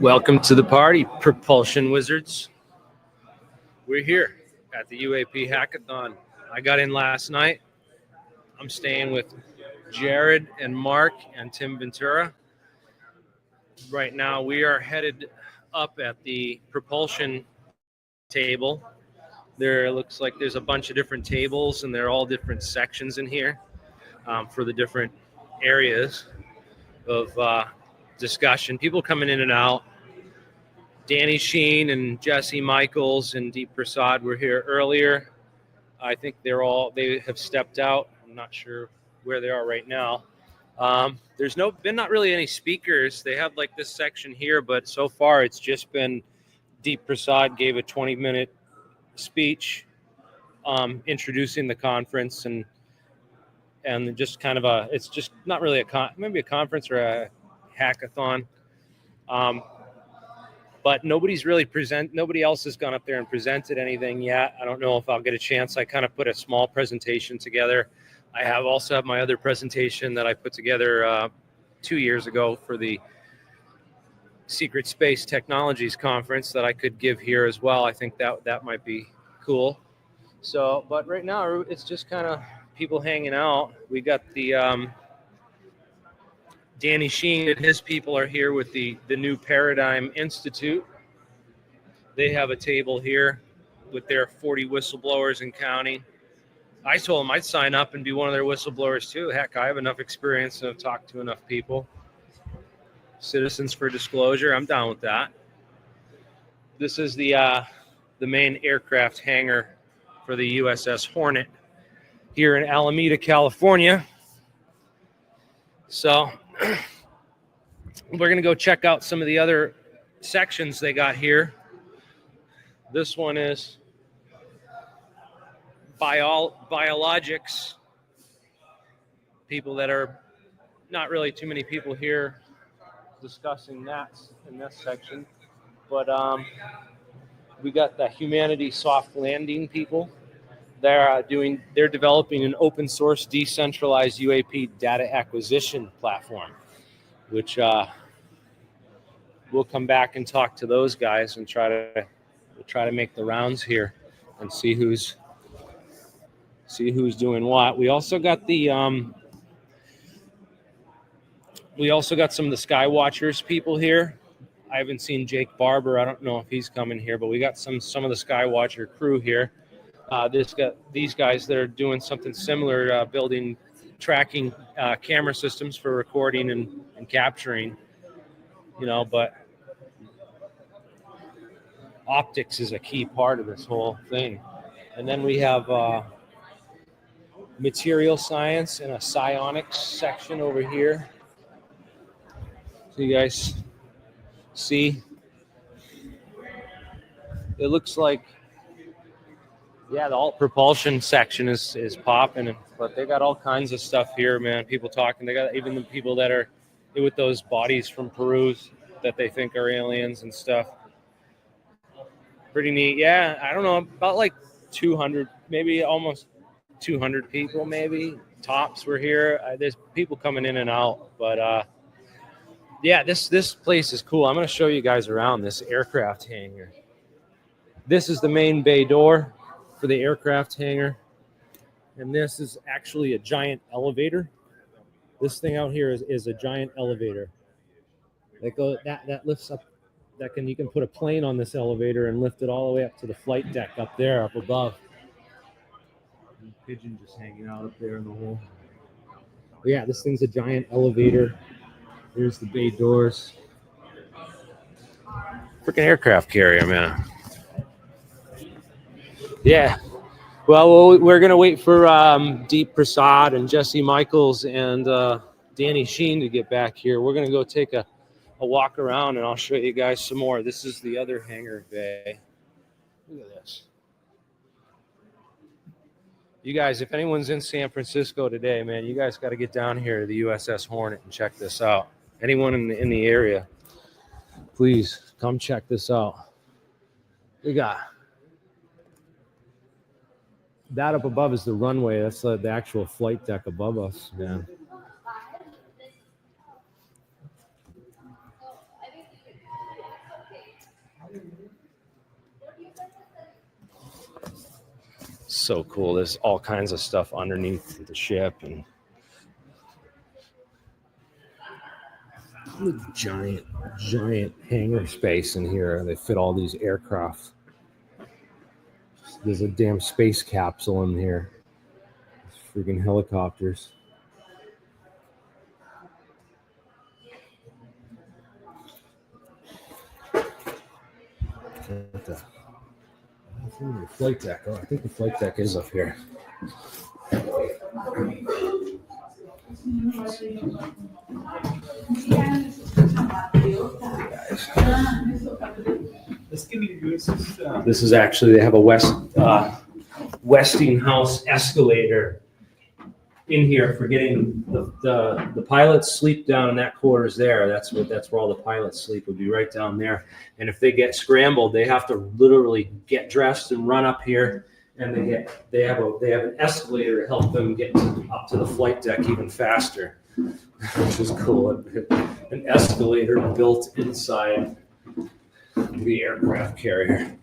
Welcome to the party, Propulsion Wizards. We're here at the UAP Hackathon. I got in last night. I'm staying with Jared and Mark and Tim Ventura. Right now, we are headed up at the propulsion table. There looks like there's a bunch of different tables, and they're all different sections in here for the different areas of discussion. People coming in and out. Danny Sheen and Jesse Michaels and Deep Prasad were here earlier. I think they have stepped out. I'm not sure where they are right now. There's been not really any speakers. They have like this section here, but so far it's just been Deep Prasad gave a 20-minute speech introducing the conference and just kind of it's just not really maybe a conference or a hackathon. But nobody else has gone up there and presented anything yet. I don't know if I'll get a chance. I kind of put a small presentation together. I also have my other presentation that I put together 2 years ago for the Secret Space Technologies Conference that I could give here as well. I think that might be cool. So, but right now it's just kind of people hanging out. We got the Danny Sheen and his people are here with the New Paradigm Institute. They have a table here with their 40 whistleblowers and counting. I told them I'd sign up and be one of their whistleblowers too. Heck, I have enough experience and have talked to enough people. Citizens for Disclosure, I'm down with that. This is the main aircraft hangar for the USS Hornet here in Alameda, California. So we're going to go check out some of the other sections they got here. This one is biologics. People that are not really too many people here discussing that in this section. But we got the humanity soft landing people. They're developing an open source decentralized UAP data acquisition platform, which we'll come back and talk to those guys and try to make the rounds here and see who's doing what. We also got some of the Skywatchers people here. I haven't seen Jake Barber. I don't know if he's coming here, but we got some of the Skywatcher crew here. These guys that are doing something similar, tracking camera systems for recording and capturing, but optics is a key part of this whole thing. And then we have material science and a psionics section over here. So you guys see, it looks like, yeah, the alt propulsion section is popping, but they got all kinds of stuff here, man. People talking. They got even the people that are with those bodies from Peru that they think are aliens and stuff. Pretty neat. Yeah, I don't know, about like 200, maybe almost 200 people, maybe tops were here. There's people coming in and out, but yeah, this place is cool. I'm going to show you guys around this aircraft hangar. This is the main bay door for the aircraft hangar, and this is actually a giant elevator. This thing out here is a giant elevator that lifts up. You can put a plane on this elevator and lift it all the way up to the flight deck up there, up above. And the pigeon just hanging out up there in the hole. But yeah, this thing's a giant elevator. There's the bay doors. Freaking aircraft carrier, man. Yeah. Well, we're going to wait for Deep Prasad and Jesse Michaels and Danny Sheen to get back here. We're going to go take a walk around, and I'll show you guys some more. This is the other hangar bay. Look at this. You guys, if anyone's in San Francisco today, man, you guys got to get down here to the USS Hornet and check this out. Anyone in the area, please come check this out. We got that up above is the runway. That's the actual flight deck above us, man. so cool. There's all kinds of stuff underneath the ship, and giant hangar space in here. They fit all these aircraft. There's a damn space capsule in here. These freaking helicopters. The flight deck. Oh, I think the flight deck is up here. This is actually, they have a Westinghouse escalator in here for getting the pilots sleep down in that quarters there. That's where all the pilots sleep, would be right down there. And if they get scrambled, they have to literally get dressed and run up here, and they have an escalator to help them get up to the flight deck even faster, which is cool. An escalator built inside the aircraft carrier.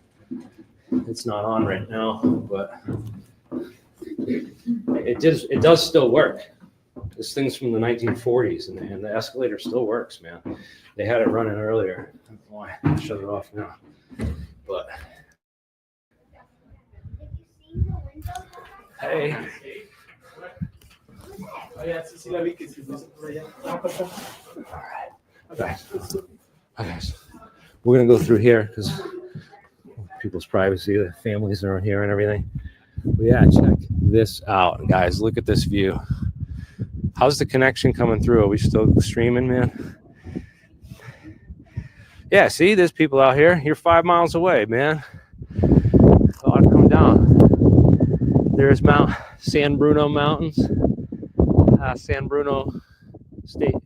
It's not on right now, but it does still work. This thing's from the 1940s, and the escalator still works, man. They had it running earlier. I don't know why. I'll shut it off now. But hey. All right. Guys. We're gonna go through here because people's privacy, the families are here and everything. But yeah, check this out, guys. Look at this view. How's the connection coming through? Are we still streaming, man? Yeah, see, there's people out here. You're 5 miles away, man. Oh, I've come down. There's Mount San Bruno Mountains, San Bruno State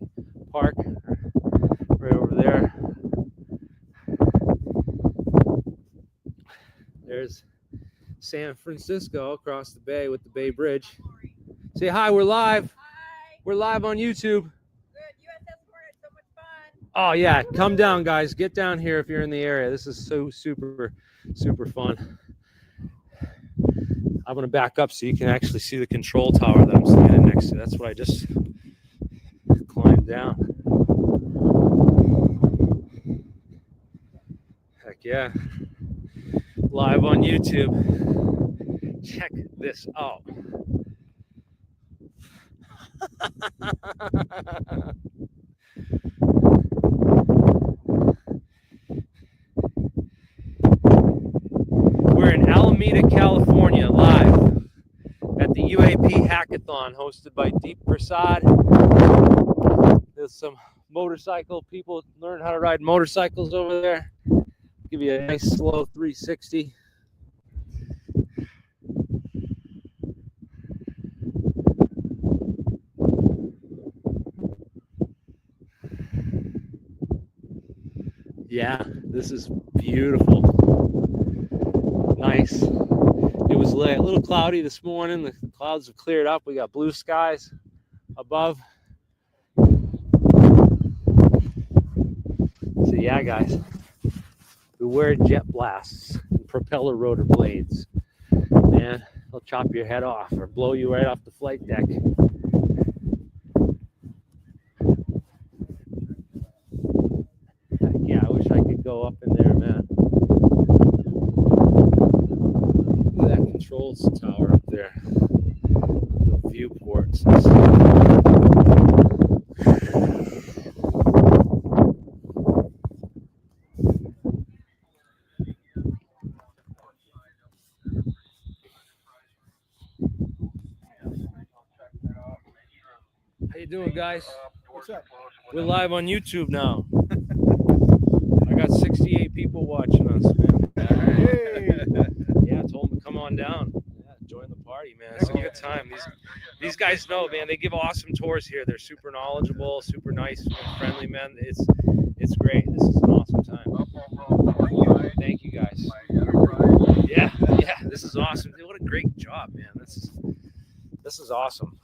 Park, right over there. There's San Francisco across the bay with the Bay Bridge. Say hi, we're live. Hi. We're live on YouTube. Good. USS Hornet, so much fun. Oh yeah, come down, guys. Get down here if you're in the area. This is so super fun. I'm gonna back up so you can actually see the control tower that I'm standing next to. That's what I just climbed down. Heck yeah. Live on YouTube. Check this out. We're in Alameda, California, live at the UAP Hackathon hosted by Deep Prasad. There's some motorcycle people learn how to ride motorcycles over there. Give you a nice slow 360. Yeah, this is beautiful. Nice. It was a little cloudy this morning. The clouds have cleared up. We got blue skies above. So yeah, guys, beware jet blasts and propeller rotor blades. Man, they'll chop your head off or blow you right off the flight deck. Heck yeah, I wish I could go up in there, man. Look at that controls tower up there. The viewports and stuff. How you doing, guys? What's up? We're live on YouTube now. I got 68 people watching us, man. Hey. Yeah, I told them to come on down. Yeah, join the party, man. It's a good time. These guys know, man. They give awesome tours here. They're super knowledgeable, super nice, friendly, man. It's great. This is an awesome time. Thank you, guys. Yeah. This is awesome. What a great job, man. This is awesome.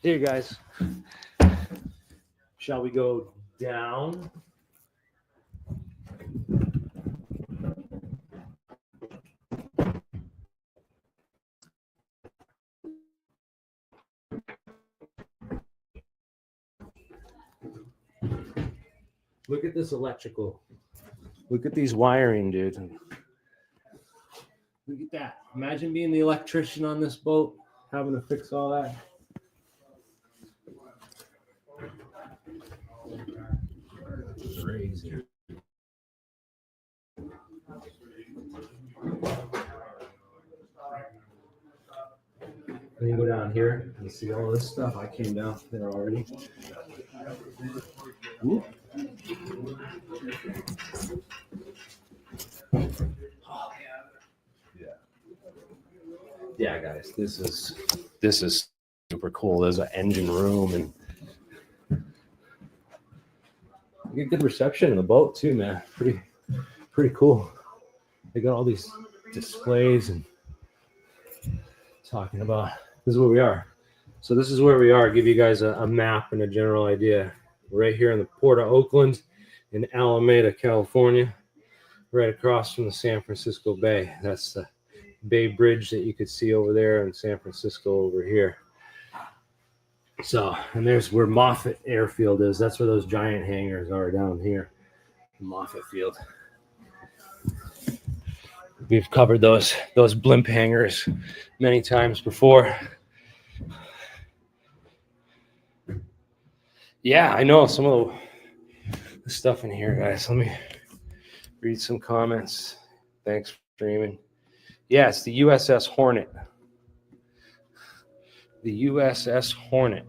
Here, guys. Shall we go down? Look at this electrical. Look at these wiring, dude. Look at that. Imagine being the electrician on this boat, having to fix all that. Crazy. When you go down here and see all this stuff, I came down there already. Ooh. Yeah, guys, this is super cool. There's an engine room and you get good reception in the boat too, man. Pretty cool. They got all these displays and talking about this is where we are. So this is where we are. I'll give you guys a map and a general idea. We're right here in the Port of Oakland in Alameda, California, right across from the San Francisco Bay. That's the Bay Bridge that you could see over there in San Francisco over here. So, and there's where Moffett Airfield is. That's where those giant hangars are down here, Moffett Field. We've covered those blimp hangars many times before. Yeah, I know some of the stuff in here, guys. Let me read some comments. Thanks for streaming. Yeah, it's the USS Hornet. The USS Hornet.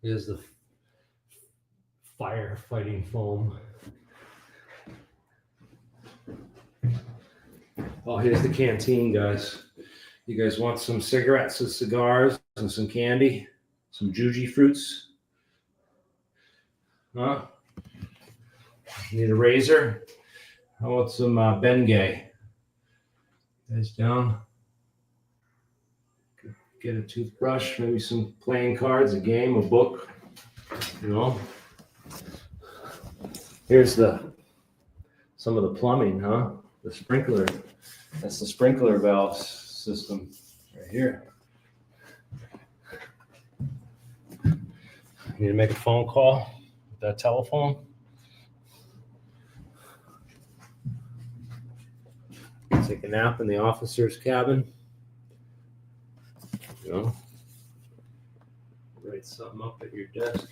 Here's the firefighting foam. Oh, here's the canteen, guys. You guys want some cigarettes and cigars and some candy? Some juji fruits? Huh? Need a razor? How about some Bengay? Guys down? Get a toothbrush, maybe some playing cards, a game, a book, you know. Here's some of the plumbing, huh? The sprinkler. That's the sprinkler valve system right here. Need to make a phone call with that telephone. Take a nap in the officer's cabin. You know, write something up at your desk.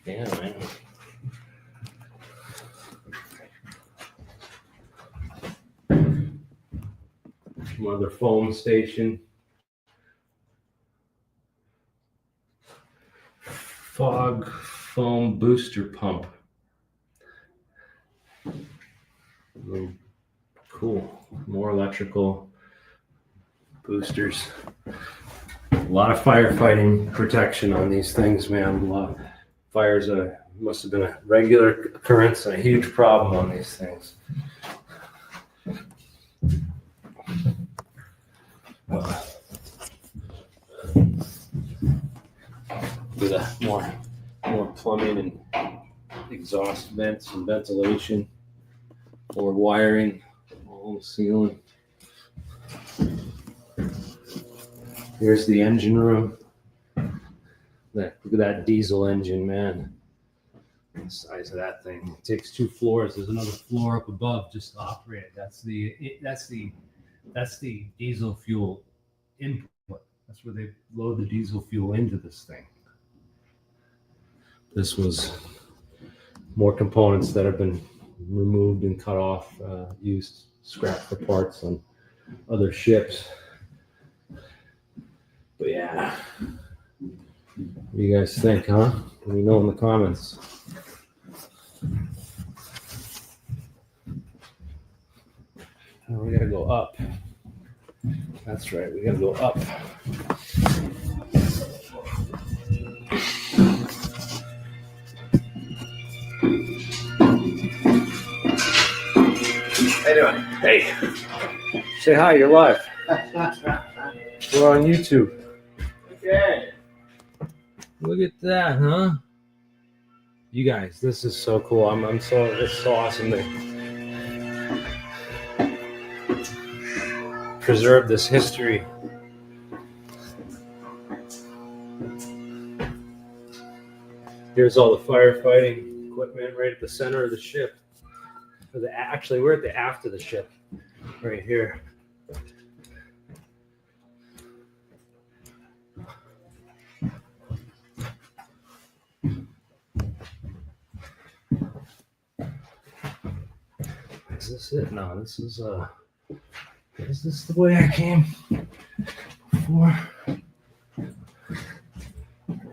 Yeah, man. Some other foam station. Fog foam booster pump. Cool. More electrical boosters. A lot of firefighting protection on these things, man. A lot of fires must have been a regular occurrence and a huge problem on these things. With more plumbing and exhaust vents and ventilation, more wiring, all the ceiling. Here's the engine room. Look at that diesel engine, man. The size of that thing. It takes 2 floors. There's another floor up above just to operate it. That's the diesel fuel input. That's where they load the diesel fuel into this thing. This was more components that have been removed and cut off, used scrap for parts on other ships. But yeah, what do you guys think, huh? Let me know in the comments. Oh, we gotta go up. That's right, we gotta go up. How you doing? Hey, say hi, you're live. We're on YouTube. Okay. Look at that, huh? You guys, this is so cool. It's so awesome to preserve this history. Here's all the firefighting equipment right at the center of the ship. Actually, we're at the aft of the ship, right here. Is this it? No, this is this the way I came before? I'm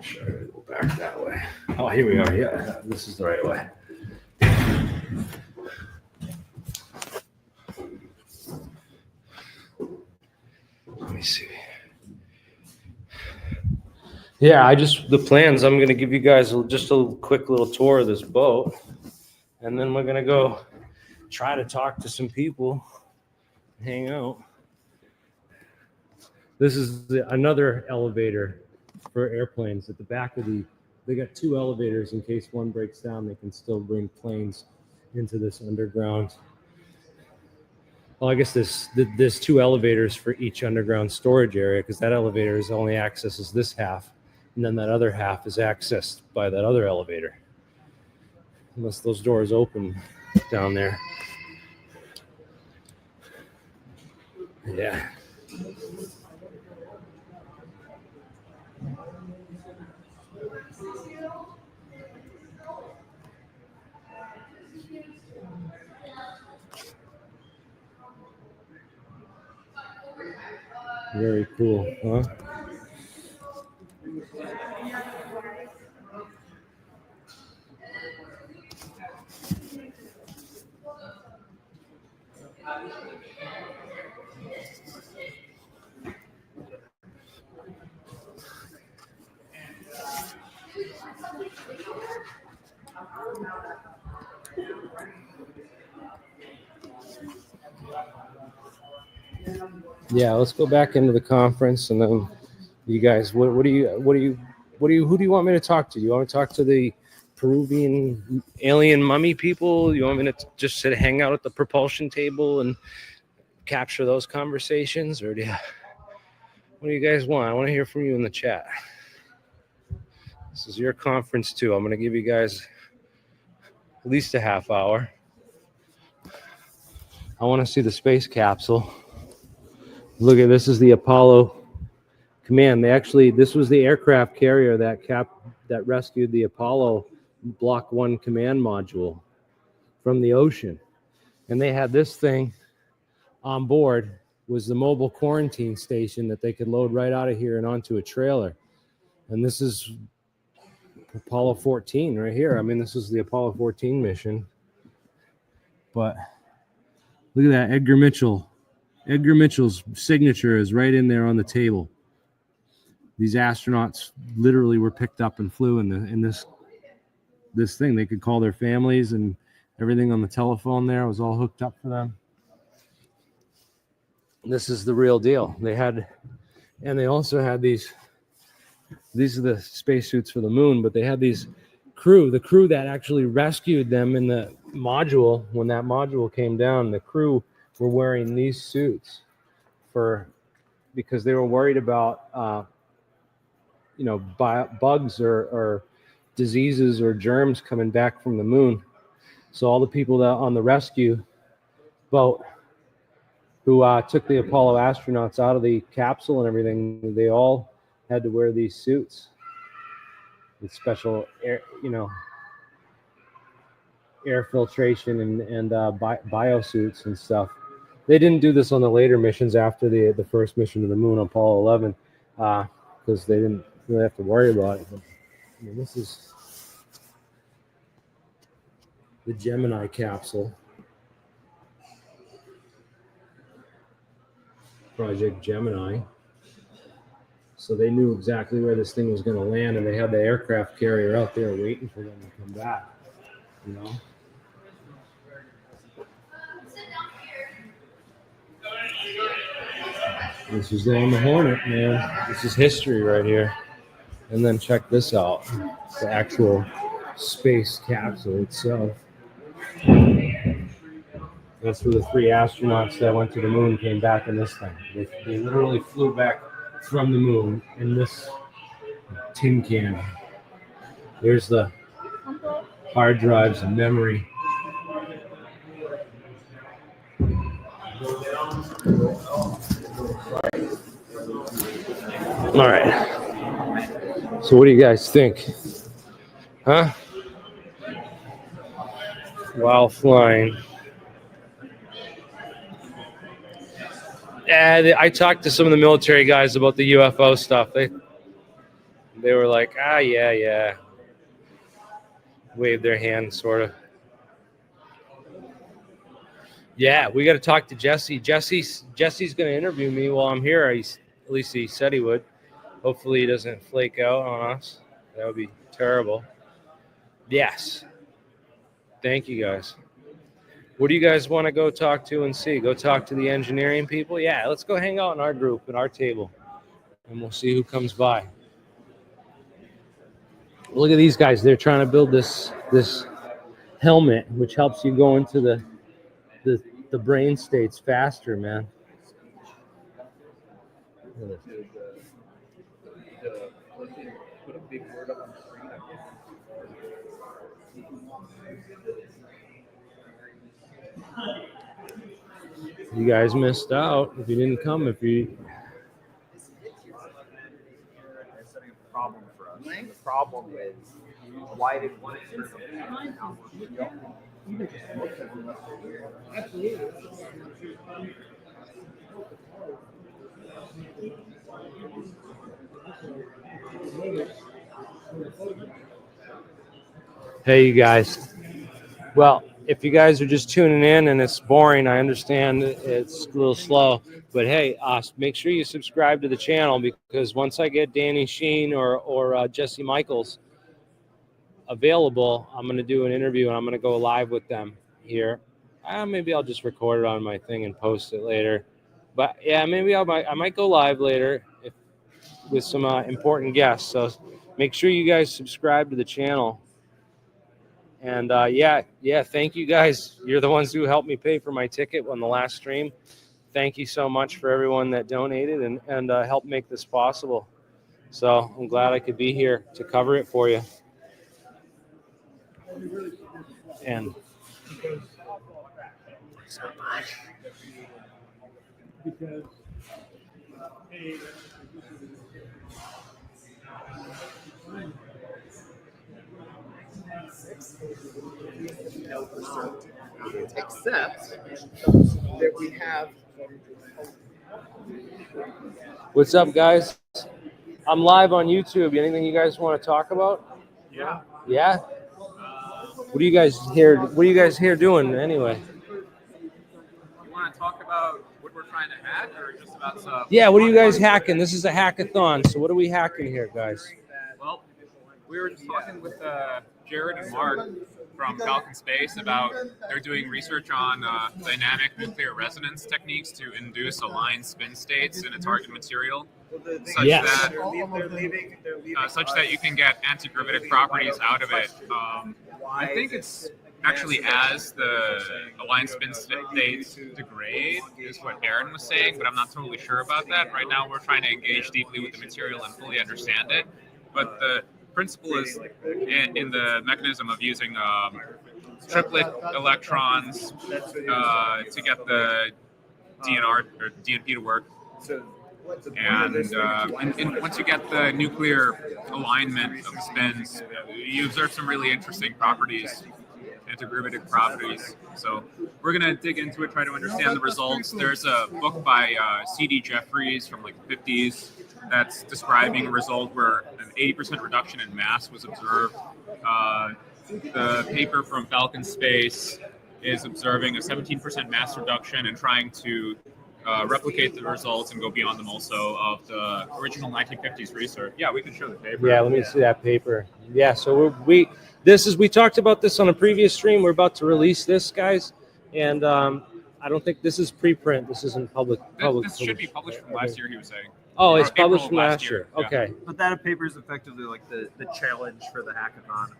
sure I gotta go back that way. Oh, here we are. Yeah, this is the right way. Let me see. Yeah, the plans, I'm going to give you guys just a quick little tour of this boat. And then we're going to go try to talk to some people, hang out. This is another elevator for airplanes at the back of they got two elevators in case one breaks down. They can still bring planes into this underground. Well, I guess there's two elevators for each underground storage area because that elevator only accesses this half. And then that other half is accessed by that other elevator. Unless those doors open down there. Yeah. Very cool, huh? Yeah, let's go back into the conference and then you guys, who do you want me to talk to? Do you want me to talk to the Peruvian alien mummy people? You want me to just hang out at the propulsion table and capture those conversations, or what do you guys want? I want to hear from you in the chat. This is your conference too. I'm going to give you guys at least a half hour. I want to see the space capsule. Look at this is the Apollo command. This was the aircraft carrier that rescued the Apollo Block 1 command module from the ocean. And they had this thing on board, was the mobile quarantine station that they could load right out of here and onto a trailer. And this is Apollo 14 right here. I mean, this is the Apollo 14 mission. But look at that, Edgar Mitchell. Edgar Mitchell's signature is right in there on the table. These astronauts literally were picked up and flew in this thing. They could call their families, and everything on the telephone there was all hooked up for them. This is the real deal. They also had these are the spacesuits for the moon, but they had the crew that actually rescued them in the module. When that module came down, the crew were wearing these suits because they were worried about bugs or diseases or germs coming back from the moon. So all the people that on the rescue boat who took the Apollo astronauts out of the capsule and everything, they all had to wear these suits with special air filtration and biosuits and stuff. They didn't do this on the later missions after the first mission to the moon on Apollo 11 because they didn't really have to worry about it. But, this is the Gemini capsule. Project Gemini. So they knew exactly where this thing was going to land, and they had the aircraft carrier out there waiting for them to come back. This is on the Hornet, man. This is history right here. And then check this out. The actual space capsule itself. That's where the 3 astronauts that went to the moon came back in this thing. They literally flew back from the moon in this tin can. There's the hard drives and memory. All right. So what do you guys think? Huh? While flying. And I talked to some of the military guys about the UFO stuff. They were like, yeah. Waved their hand, sort of. Yeah, we got to talk to Jesse. Jesse's going to interview me while I'm here. At least he said he would. Hopefully he doesn't flake out on us. That would be terrible. Yes. Thank you, guys. What do you guys want to go talk to and see? Go talk to the engineering people? Yeah, let's go hang out in our group, at our table, and we'll see who comes by. Look at these guys. They're trying to build this helmet, which helps you go into the brain states faster, man. You guys missed out if you didn't come. They're setting a problem for us. The problem is, why did one Hey, you guys. Well, if you guys are just tuning in and it's boring, I understand it's a little slow. But hey, make sure you subscribe to the channel, because once I get Danny Sheen or Jesse Michaels available, I'm going to do an interview and I'm going to go live with them here. Maybe I'll just record it on my thing and post it later. But yeah, maybe I might go live later with some important guests. So make sure you guys subscribe to the channel. And yeah, thank you guys. You're the ones who helped me pay for my ticket on the last stream. Thank you so much for everyone that donated and helped make this possible. So I'm glad I could be here to cover it for you. And so much. except that we have. What's up, guys? I'm live on YouTube. Anything you guys want to talk about? Yeah. Yeah. What are you guys here doing anyway? You want to talk about what we're trying to hack, or just about stuff? Yeah. What are you guys hacking? This is a hackathon. So what are we hacking here, guys? Well, we were just talking with Jared and Mark from Falcon Space about they're doing research on dynamic nuclear resonance techniques to induce aligned spin states in a target material, such that you can get anti-gravitic properties out of it. I think it's actually as the aligned spin states degrade is what Aaron was saying, but I'm not totally sure about that. Right now we're trying to engage deeply with the material and fully understand it. But the principle is in the mechanism of using triplet electrons to get the DNR or DNP to work. And once you get the nuclear alignment of the spins, you observe some really interesting properties, antigravitic properties. So we're going to dig into it, try to understand the results. There's a book by C.D. Jeffries from like the 50s that's describing a result where an 80% reduction in mass was observed. The paper from Falcon Space is observing a 17% mass reduction and trying to replicate the results and go beyond them also of the original 1950s research. Yeah, we can show the paper. Yeah, let me see that paper. Yeah, so we talked about this on a previous stream. We're about to release this, guys, and I don't think this is preprint. This isn't public. This should be published from last year, he was saying. Oh, it's April published of from last year. Yeah. Okay. But that paper is effectively like the challenge for the hackathon.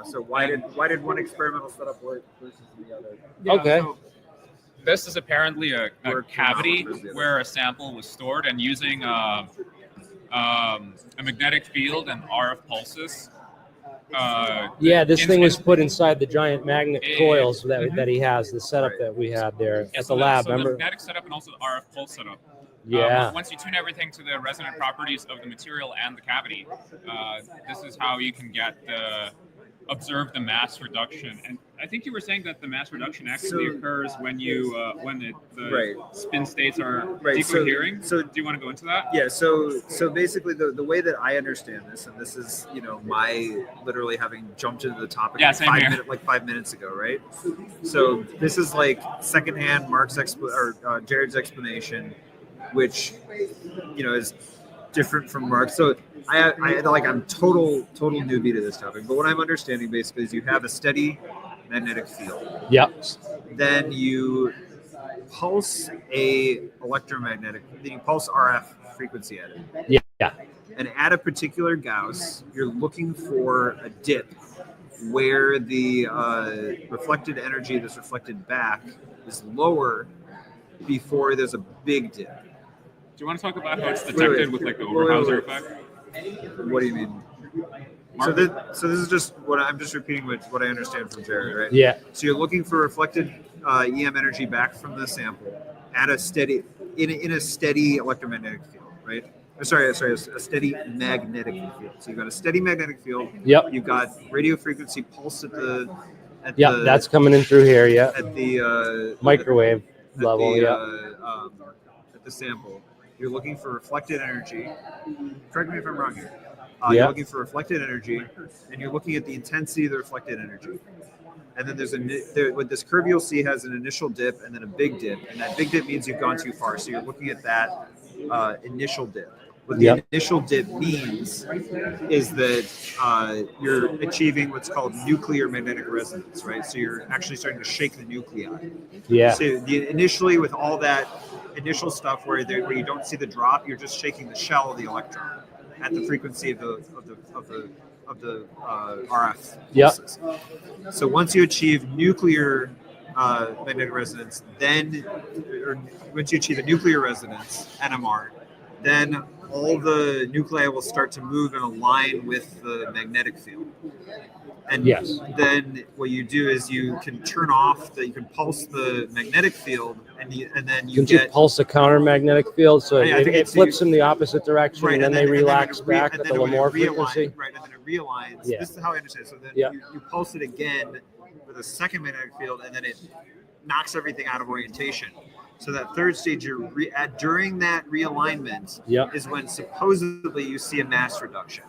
So why did one experimental setup work versus the other? Yeah, Okay. So this is apparently a Work cavity versus the other. where a sample was stored, and using a magnetic field and RF pulses. Yeah, this thing was instant- put inside the giant magnet coils that he has. The setup Right. that we had there Yeah, at so the lab. So the Remember? magnetic setup and also the RF pulse setup. Yeah. Once you tune everything to the resonant properties of the material and the cavity, this is how you can observe the mass reduction. And I think you were saying that the mass reduction actually occurs when the Right. spin states are Right, so- decohering. so- do you want to go into that? Yeah, so basically the way that I understand this, and this is my literally having jumped into the topic Yeah, same here. 5 minutes ago, right? So this is like secondhand Jared's explanation, which is different from Mark. So I'm total newbie to this topic, but what I'm understanding basically is you have a steady magnetic field. Yep. Then you pulse then you pulse RF frequency at it. Yeah. And at a particular Gauss, you're looking for a dip where the reflected energy that's reflected back is lower before there's a big dip. Do you want to talk about how it's detected with like the Oberhauser effect? What do you mean? So this is just I'm just repeating what I understand from Jared, right? Yeah. So you're looking for reflected EM energy back from the sample at a steady in a steady electromagnetic field, right? A steady magnetic field. So you've got a steady magnetic field. Yep. You've got radio frequency pulse That's coming in through here. Yeah. at the Microwave at level. the, Yeah. at the sample. You're looking for reflected energy. Correct me if I'm wrong here. Yeah. You're looking for reflected energy, and you're looking at the intensity of the reflected energy. And then what this curve you'll see has an initial dip and then a big dip, and that big dip means you've gone too far. So you're looking at that initial dip. What the initial dip means is that you're achieving what's called nuclear magnetic resonance, right? So you're actually starting to shake the nuclei. Yeah. So initially, with all that initial stuff where you don't see the drop, you're just shaking the shell of the electron at the frequency of the RF pulses. So once you achieve nuclear magnetic resonance, once you achieve a nuclear resonance, NMR, then all the nuclei will start to move and align with the magnetic field. And then what you do is you can you can pulse the magnetic field, and then you pulse a counter magnetic field, so I think it flips in the opposite direction, right, and then they relax back and at then the when it Lamore frequency. Right, and then it realigns. Yeah. This is how I understand it. So then Yeah. you pulse it again with a second magnetic field, and then it knocks everything out of orientation. So that third stage, during that realignment, is when supposedly you see a mass reduction.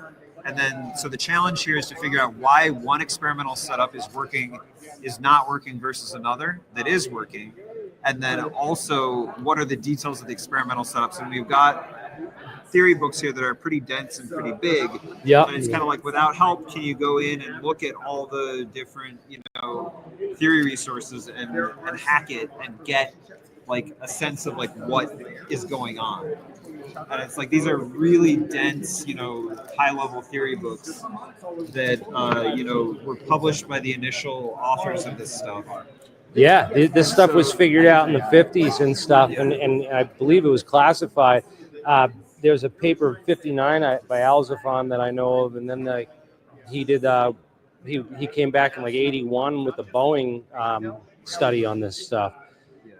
And then, so the challenge here is to figure out why one experimental setup is not working versus another that is working. And then also, what are the details of the experimental setups? And we've got theory books here that are pretty dense and pretty big. And it's kind of like, without help, can you go in and look at all the different, theory resources and hack it and get like a sense of like what is going on? And it's like, these are really dense, high level theory books that, were published by the initial authors of this stuff. Yeah, this stuff was figured out in the 50s and stuff, and I believe it was classified. There's a paper 59 by Alzafan that I know of, and then he did he came back in like 81 with the Boeing study on this stuff.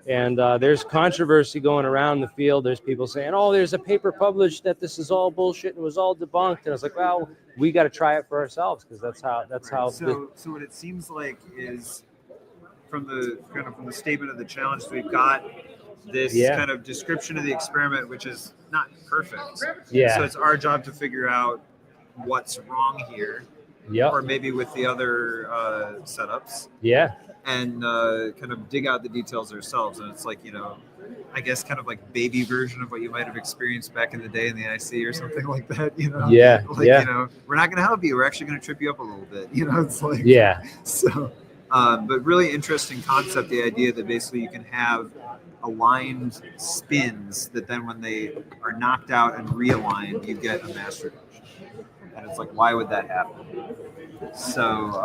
And there's controversy going around the field. There's people saying, "Oh, there's a paper published that this is all bullshit and it was all debunked." And I was like, "Well, we got to try it for ourselves because that's how." So what it seems like is from the statement of the challenge, we've got this kind of description of the experiment, which is not perfect. Yeah. So it's our job to figure out what's wrong here. Yep. Or maybe with the other setups. Yeah. And kind of dig out the details ourselves. And it's like, I guess kind of like baby version of what you might have experienced back in the day in the IC or something like that, Yeah. Like, we're not going to help you. We're actually going to trip you up a little bit. It's like, yeah. So, But really interesting concept, the idea that basically you can have aligned spins that then when they are knocked out and realigned, you get a mass reduction. And it's like, why would that happen? So,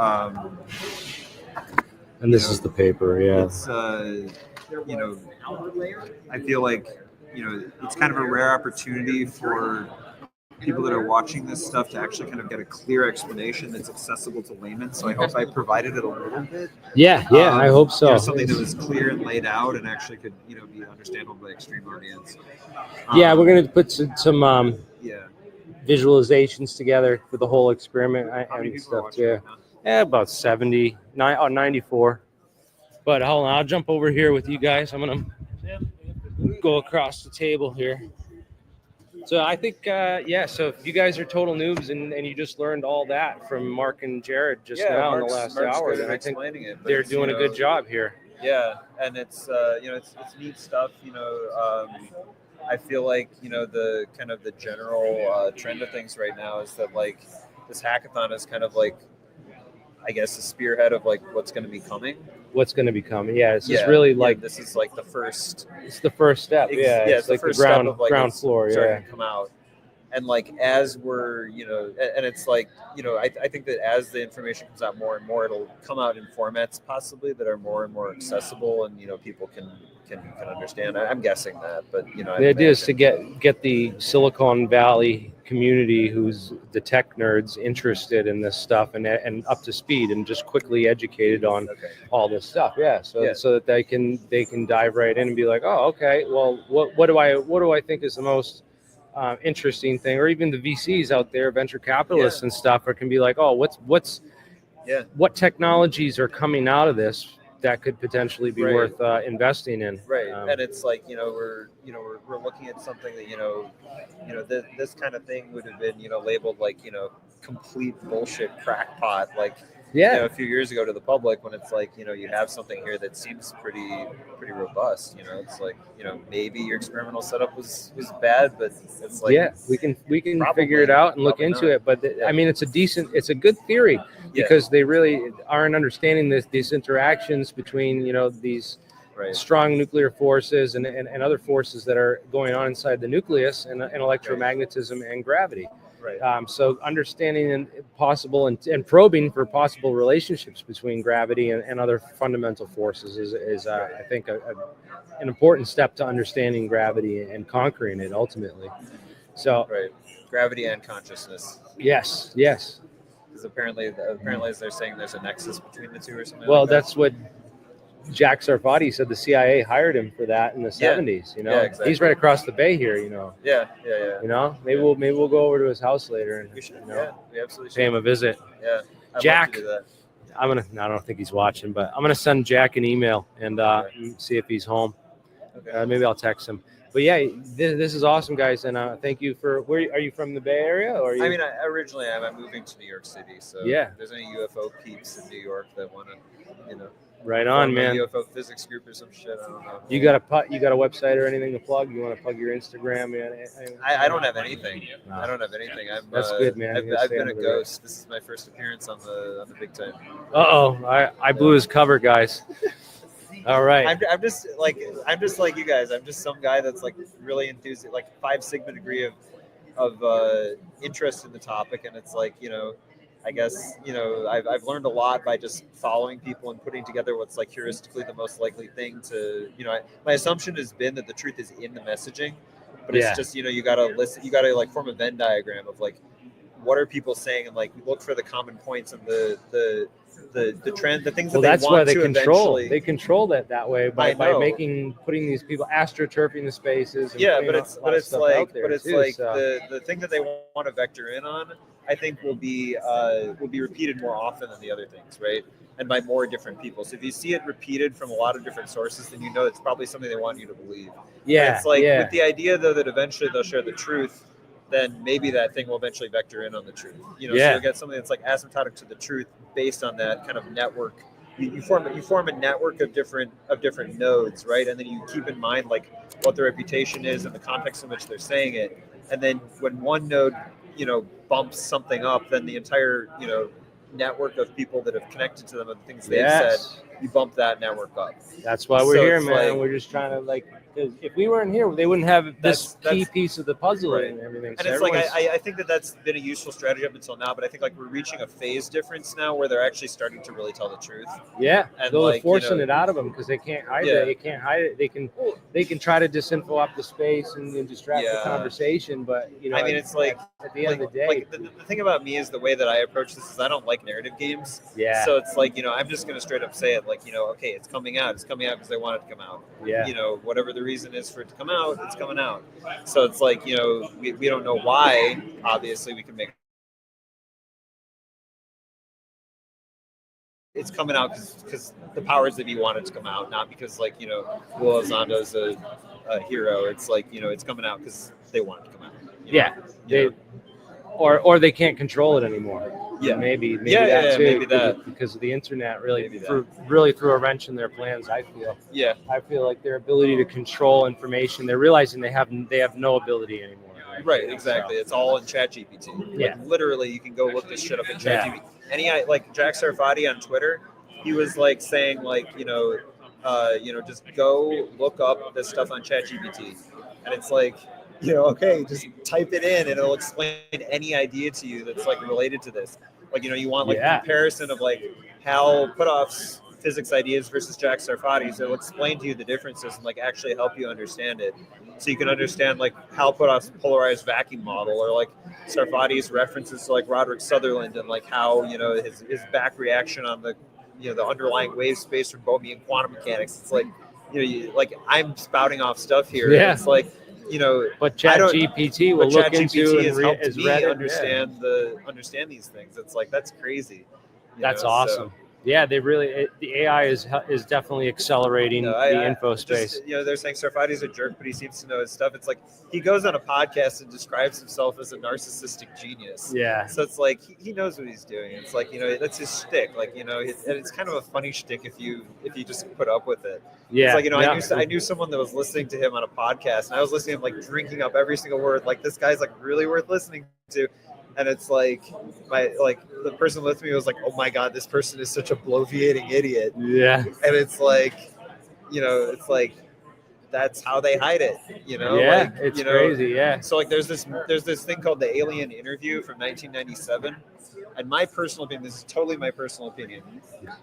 And this is the paper, yeah. it's, I feel like, it's kind of a rare opportunity for people that are watching this stuff to actually kind of get a clear explanation that's accessible to laymen. So I hope I provided it a little bit. Yeah, I hope so. Something that was clear and laid out and actually could, be understandable by extreme audience. Yeah, we're going to put some Yeah. visualizations together for the whole experiment How many and people are stuff watching too. right now? Yeah, about 94. But hold on, I'll jump over here with you guys. I'm gonna go across the table here. So I think, so if you guys are total noobs and you just learned all that from Mark and Jared just now in the last hour, then I think they're doing a good job here. Yeah, and it's it's neat stuff. I feel like the kind of the general trend of things right now is that like this hackathon is kind of like, I guess, the spearhead of like what's going to be coming. What's going to be coming? Yeah, it's just really like this is like the first. It's the first step. It's like the ground step of, like, ground it's floor. starting to come out. And like as we're, and it's like, I think that as the information comes out more and more, it'll come out in formats possibly that are more and more accessible, and people can understand. I'm guessing that, but the idea is to get the Silicon Valley community, who's the tech nerds, interested in this stuff and up to speed and just quickly educated on all this stuff. So that they can dive right in and be like, oh, okay, well, what do I think is the most interesting thing, or even the VCs out there, venture capitalists and stuff, or can be like, oh, what technologies are coming out of this that could potentially be worth investing in. And it's like, we're looking at something that, this kind of thing would have been, labeled like, complete bullshit crackpot, like, a few years ago to the public, when it's like, you have something here that seems pretty robust. It's like, maybe your experimental setup was bad, but it's like, we can figure it out and look into it. But I mean, it's a good theory, because they really aren't understanding these interactions between these strong nuclear forces and other forces that are going on inside the nucleus, and electromagnetism and gravity. So understanding and possible and probing for possible relationships between gravity and other fundamental forces is I think an important step to understanding gravity and conquering it ultimately. So gravity and consciousness. Yes. Because apparently as they're saying, there's a nexus between the two or something. Well, that's what Jack Sarfati said. The CIA hired him for that in the 70s. Exactly. He's right across the bay here. Maybe we'll go over to his house later and we should. We absolutely should pay him a visit. I'd Jack, love to do that. I don't think he's watching, but I'm gonna send Jack an email and see if he's home. Maybe I'll text him. But yeah, this is awesome, guys, and thank you for. Where are you from? The Bay Area, or are you? I mean, originally I'm moving to New York City, so if there's any UFO peeps in New York that want to, right on, man. UFO physics group or some shit, I don't know. You got a website or anything to plug? You want to plug your Instagram? I don't have anything. No. I don't have anything. That's good, man. I've been a ghost. This is my first appearance on the big time. I blew his cover, guys. All right. I'm just like you guys. I'm just some guy that's like really enthusiastic, like 5 sigma degree of interest in the topic, and it's like, I guess, I've learned a lot by just following people and putting together what's like heuristically the most likely thing to, my assumption has been that the truth is in the messaging, but it's just, you gotta listen, you gotta like form a Venn diagram of like, what are people saying, and like look for the common points and the trend, the things that that's they want why they to control. eventually. They control that way by putting these people astroturfing the spaces. And but it's like so. the thing that they want to vector in on, I think will be repeated more often than the other things, right? And by more different people. So if you see it repeated from a lot of different sources, then it's probably something they want you to believe. And it's like with the idea though that eventually they'll share the truth, then maybe that thing will eventually vector in on the truth. So you'll get something that's like asymptotic to the truth based on that kind of network. You form a network of different nodes, right? And then you keep in mind like what their reputation is and the context in which they're saying it. And then when one node, bumps something up, then the entire, network of people that have connected to them and the things they've said, you bump that network up. That's why we're So here, it's man. like- We're just trying to because if we weren't here, they wouldn't have this That's- key piece of the puzzle right. and everything. And So it's like everyone's- I think that's been a useful strategy up until now, but I think like we're reaching a phase difference now where they're actually starting to really tell the truth. yeah, and they're like, forcing you know- it out of them because they can't hide Yeah. it. They can't hide it. They can try to disinfo up the space and distract the Yeah. conversation, but I mean, it's like at the end of the day, like the thing about me is the way that I approach this is I don't like narrative games. yeah, So it's like, I'm just going to straight up say it like, okay, it's coming out. It's coming out because they want it to come out. yeah, Whatever the reason is for it to come out, it's coming out. So it's like, we don't know why. Obviously, we can make it's coming out because the powers that be want it to come out, not because like, Will Elizondo's a hero. It's like, it's coming out because they want it to come out. yeah. You know? Or they can't control it anymore. Yeah. Maybe Yeah, that yeah, too, maybe that. because of the internet really Maybe that. really threw a wrench in their plans. I feel like their ability to control information, they're realizing they have no ability anymore. Right, exactly. It's all in ChatGPT. Yeah. Like, literally, you can go look this shit up in ChatGPT. Like Jack Sarfati on Twitter, he was like saying like, just go look up this stuff on ChatGPT, and it's like, okay, just type it in and it'll explain any idea to you that's like related to this. Like, you want like a comparison of like Hal Puthoff's physics ideas versus Jack Sarfati's. It'll explain to you the differences and like actually help you understand it. So you can understand like Hal Puthoff's polarized vacuum model, or like Sarfati's references to like Roderick Sutherland and like how, his back reaction on the, the underlying wave space from Bohmian quantum mechanics. It's like, like I'm spouting off stuff here. Yeah. And it's like, but ChatGPT will look into has and helped me Reddit, understand these things. It's like, that's crazy. That's awesome. Yeah, they really the AI is definitely accelerating the info space. They're saying Sarfati's a jerk, but he seems to know his stuff. It's like he goes on a podcast and describes himself as a narcissistic genius. Yeah. So it's like he knows what he's doing. It's like, that's his shtick. Like, and it's kind of a funny shtick if you just put up with it. Yeah. It's like, I knew someone that was listening to him on a podcast, and I was listening to him like drinking up every single word. Like, this guy's like really worth listening to. And it's like the person with me was like, oh my God, this person is such a bloviating idiot. Yeah. And it's like, it's like, that's how they hide it, Yeah, it's crazy. Yeah. So like, there's this thing called the Alien Interview from 1997. And my personal opinion, this is totally my personal opinion,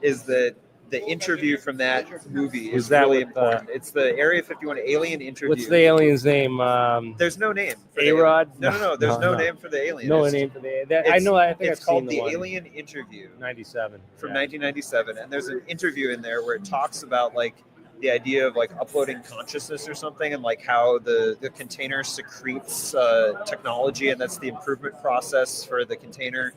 is that the interview from that movie is really important. It's the Area 51 Alien Interview. What's the alien's name? There's no name. A-Rod? No. There's no name for the alien. No name for the I know. I think it's I've called seen the one. Alien Interview 97 from 1997, and there's an interview in there where it talks about like the idea of like uploading consciousness or something, and like how the container secretes technology, and that's the improvement process for the container.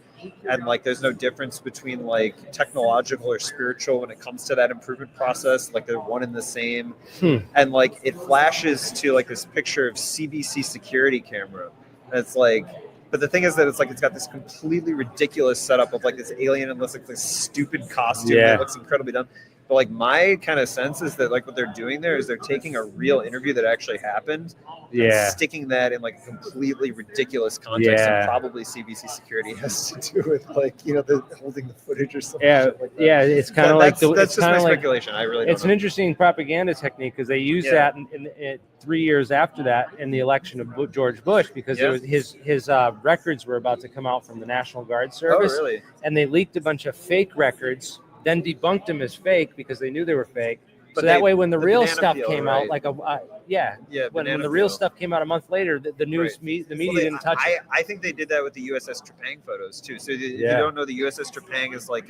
And like, there's no difference between like technological or spiritual when it comes to that improvement process. Like, they're one and the same. And like, it flashes to like this picture of CBC security camera. And it's like, but the thing is that it's like, it's got this completely ridiculous setup of like this alien and looks like this stupid costume that looks incredibly dumb. But like, my kind of sense is that like what they're doing there is they're taking a real interview that actually happened, and sticking that in like a completely ridiculous context, and probably CBC security has to do with like, the holding the footage or something. Like that. It's kind of like that's just my speculation. I really don't it's know. an interesting propaganda technique because they used that in 3 years after that in the election of George Bush, because it was his records were about to come out from the National Guard Service. Oh, really? And they leaked a bunch of fake records, then debunked them as fake because they knew they were fake. But so that way, when the real stuff peel, came out, like when the real stuff came out a month later, the news, the media didn't touch it. I think they did that with the USS Trepang photos too. So if you don't know, the USS Trepang is like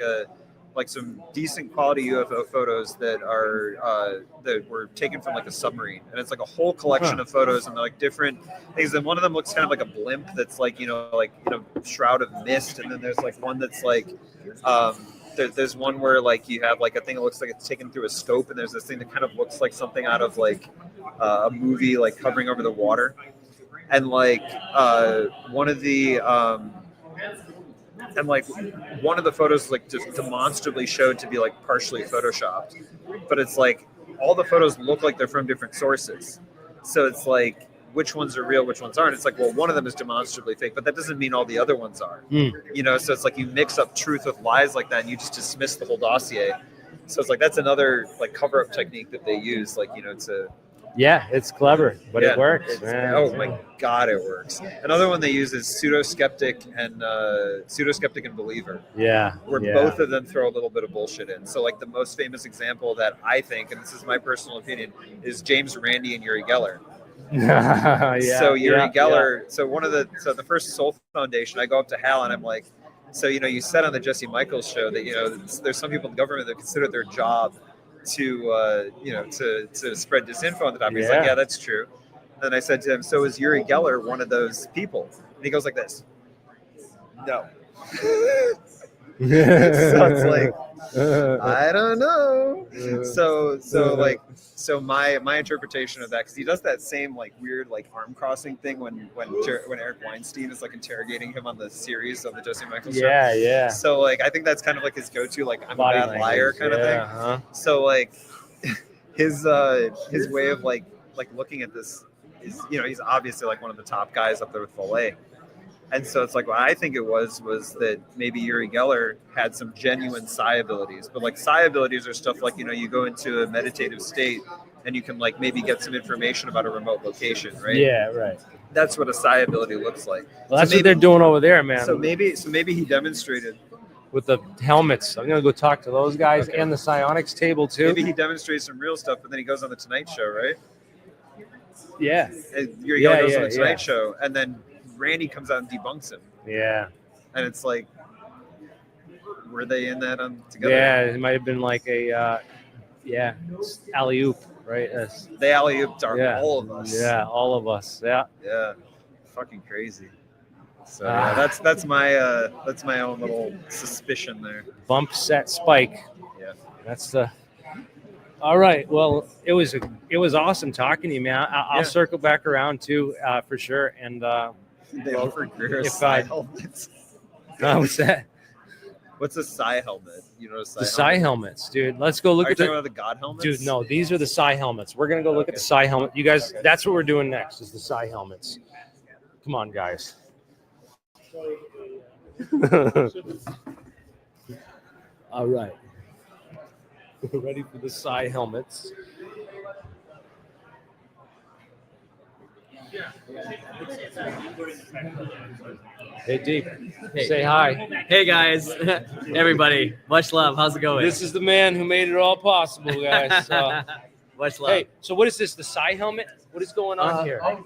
some decent quality UFO photos that were taken from like a submarine, and it's like a whole collection of photos, and they're like different things. And one of them looks kind of like a blimp that's like shroud of mist, and then there's like one that's like there's one where like you have like a thing that looks like it's taken through a scope, and there's this thing that kind of looks like something out of like a movie like hovering over the water, and like one of the one of the photos like just demonstrably showed to be like partially photoshopped, but it's like all the photos look like they're from different sources. So it's like which ones are real, which ones aren't. It's like, well, one of them is demonstrably fake, but that doesn't mean all the other ones are. So it's like you mix up truth with lies like that, and you just dismiss the whole dossier. So it's like that's another like cover-up technique that they use, like to. Yeah, it's clever, but it works. Oh my God, it works. Another one they use is pseudo-skeptic and believer. Yeah. Where both of them throw a little bit of bullshit in. So like the most famous example that I think, and this is my personal opinion, is James Randi and Uri Geller. So Uri Geller, so the first Soul Foundation, I go up to Hal and I'm like, so you said on the Jesse Michaels show that there's some people in the government that consider their job to spread disinfo on the topic. He's like, yeah, that's true. And then I said to him, so is Uri Geller one of those people? And he goes like this. No. So it's like, I don't know. So my interpretation of that, because he does that same like weird like arm crossing thing when Eric Weinstein is like interrogating him on the series of the Jesse Michaels show. Yeah. So like I think that's kind of like his go-to like I'm a bad liar kind of thing. Uh-huh. So like his way of like looking at this is he's obviously like one of the top guys up there with Follet. And so it's like what I think it was that maybe Uri Geller had some genuine psi abilities, but like psi abilities are stuff like you go into a meditative state and you can like maybe get some information about a remote location, right? Yeah, right. That's what a psi ability looks like. Well, that's what they're doing over there, man. So maybe he demonstrated with the helmets. I'm gonna go talk to those guys and the psionics table too. Maybe he demonstrates some real stuff, but then he goes on the Tonight Show, right? Yeah. Uri Geller goes on the Tonight Show, and then Randy comes out and debunks him. Yeah. And it's like, were they in that together? Yeah, it might have been like a, alley-oop, right? They alley-ooped all of us. Yeah, all of us. Yeah. Yeah. Fucking crazy. So that's my own little suspicion there. Bump, set, spike. Yeah. That's the. All right. Well, it was awesome talking to you, man. I'll circle back around too, for sure. And they offered psi helmets. What's that? What's a psi helmet? The psi helmets, dude. Let's go look at the God helmets. Dude, no, these are the psi helmets. We're gonna go look at the psi helmet. You guys, that's what we're doing next. Is the psi helmets. Come on, guys. All right. We're ready for the psi helmets. Hey, Deep. Hey. Say hi. Hey, guys. Everybody. Much love. How's it going? This is the man who made it all possible, guys. Much love. Hey, so what is this? The psi helmet? What is going on here? What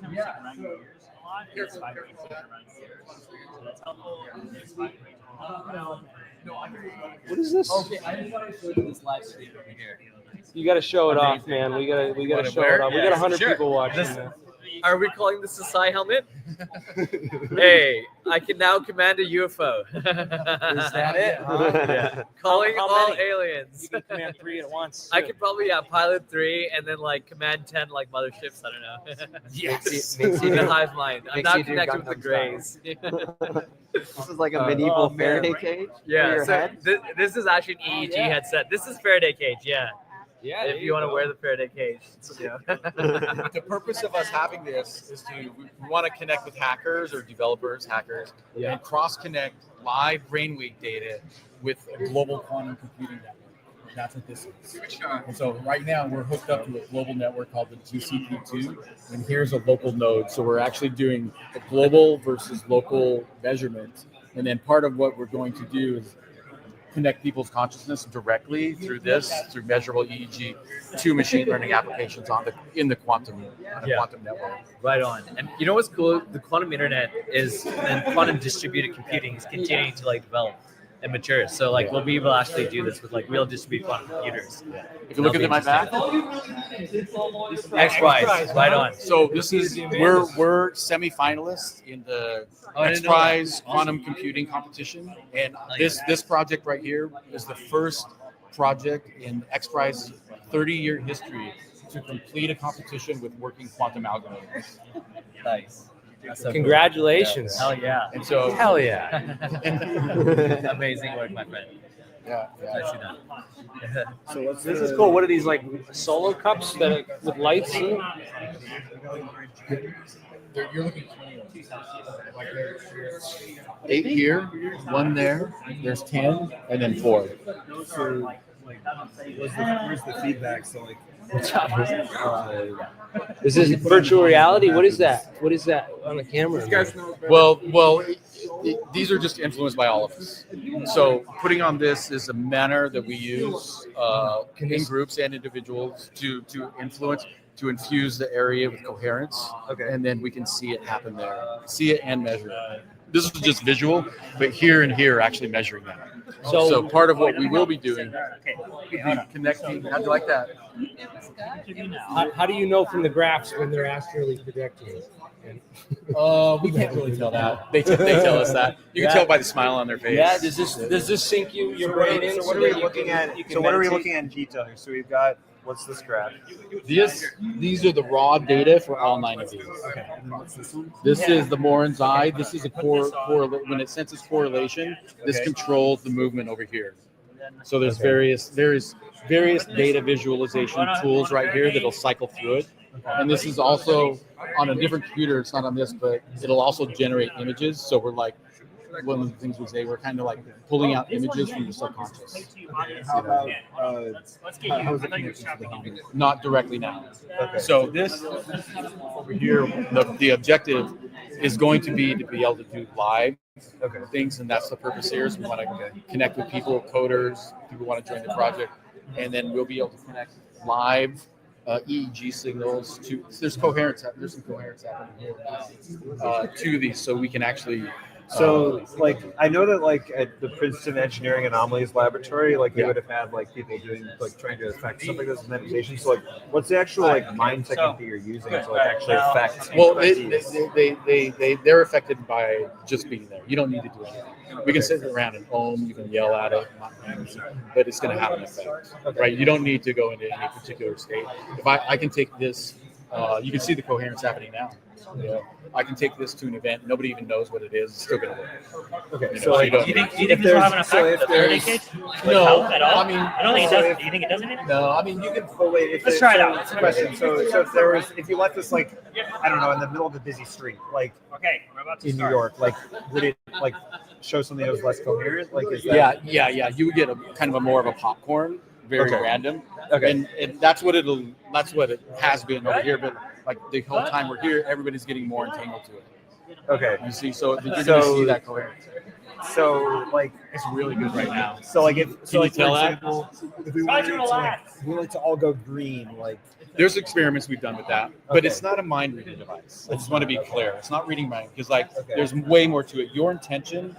is this? Okay, I just want to show you this live stream over here. You got to show it off, man. We got to show it off. We got 100 people watching. Are we calling this a psi helmet? Hey, I can now command a UFO. Is that it? Yeah. Calling all aliens. You can command 3 at once. I could probably pilot 3 and then like command 10 like motherships. I don't know. Yes. Makes you the hive mind. I'm not connected with the Greys. This is like a medieval Faraday cage. Yeah. So this is actually an EEG headset. This is Faraday cage. Yeah. Yeah, if you want to wear the Faraday cage. Yeah. The purpose of us having this is we want to connect with hackers, and cross-connect live brainwave data with a global quantum computing network. That's what this is. And so right now we're hooked up to a global network called the GCP2, and here's a local node. So we're actually doing a global versus local measurement. And then part of what we're going to do is connect people's consciousness directly through measurable EEG to machine learning applications in the quantum network. Right on. And you know what's cool? The quantum internet and quantum distributed computing is continuing to like develop and mature. So like we'll be able to actually do this with like real distributed quantum computers. If you look at my back, X-Prize, right on. So this is we're semi-finalists in the X-Prize quantum computing competition, and this project right here is the first project in X-Prize 30-year history to complete a competition with working quantum algorithms. Nice. So congratulations. Cool. Hell yeah. And so hell yeah. Amazing work, my friend. Yeah. I see that. So what's This is cool. What are these, like solo cups that with lights? You're looking at 8 here, 1 there. There's 10, and then 4. So, where's the feedback? So like, Is this virtual reality? What is that? What is that on the camera? Well, these are just influenced by all of us. So putting on this is a manner that we use in groups and individuals to influence, to infuse the area with coherence. Okay. And then we can see it happen there, see it and measure it. This is just visual, but here and here are actually measuring that. So part of what we will be doing will be connecting. How'd you like that? How do you know from the graphs when they're astrally projecting? We can't really tell that. They tell us that. You can tell by the smile on their face. Yeah. Does this sink your brain in? So what are we looking at? So what are we looking at in detail here? So we've got, what's this graph? These are the raw data for all 9 of these. Okay. And then what's this one? This is the Morin's eye. This is a when it senses correlation, this controls the movement over here. So there's various data visualization tools right here that'll cycle through it. And this is also on a different computer. It's not on this, but it'll also generate images. So we're like, one of the things we say, we're kind of like pulling out images from the subconscious. How about, how is it connected to the human? Not directly now. Okay. So this over here, the objective is going to be able to do live things, and that's the purpose here. Is we want to connect with people, coders, people who want to join the project, and then we'll be able to connect live EEG signals to. There's some coherence happening here now to these, so we can actually. So, like, I know that, like, at the Princeton Engineering Anomalies Laboratory, like, they would have had, like, people doing, like, trying to affect something like this in meditation. So, like, what's the actual, like, mind technique that you're using to, like, actually affect? Well, they're affected by just being there. You don't need to do anything. We can sit around and you can yell at it, but it's going to have an effect, right? You don't need to go into any particular state. If I can take this, you can see the coherence happening now. Yeah. I can take this to an event. Nobody even knows what it is. It's still going to work. Okay. So like, Do you think this will have an effect? The Faraday cage? No, At all? I mean, I don't think it does. Do you think it does anything? No, I mean you can. Well, wait, Let's try it out. It's a question. So if you left this, like, I don't know, in the middle of a busy street, like, Okay, we're about to in start. New York, like, would it, like, show something that was less coherent? Like, is that? Yeah. You would get a kind of a more of a popcorn, very random. Okay. And that's what it has been over here. But like the whole time we're here, everybody's getting more entangled to it. Okay. You see, so you're going to see that coherence. So, like, It's really good right now. so, like, if Can you for tell that? example, if we Try wanted to to, like, relax. we wanted to all go green, like, There's experiments we've done with that, but Okay. it's not a mind reading device. I just want to be clear. It's not reading mind because like Okay. there's way more to it. Your intention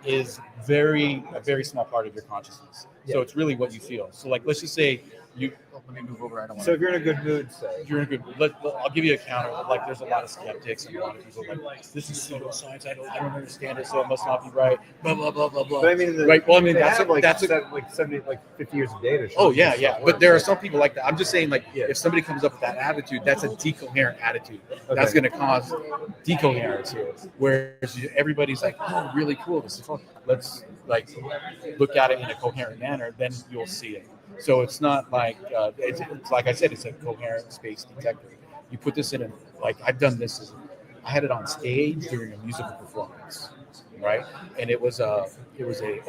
is a very small part of your consciousness. So it's really what you feel. So like, let's just say let me move over. I don't want so if you're in a good mood, say. If you're in a good, I'll give you a counter. Like, there's a lot of skeptics and a lot of people like, this is pseudoscience. I don't understand it, so it must not be right. Blah blah blah blah blah. But I mean, right. Well, I mean, they that's have, like, that's 70, like 50 years of data. Oh showing yeah, this yeah. stuff But works. there are some people like that. I'm just saying, like, Yeah. if somebody comes up with that attitude, that's a decoherent attitude. That's going to cause decoherence here. Whereas everybody's like, oh, really cool. This is fun. Let's like look at it in a coherent manner. Then you'll see it. So it's not like it's like I said, it's a coherent space detector. You put this in like I've done this. I had it on stage during a musical performance, right? And it was a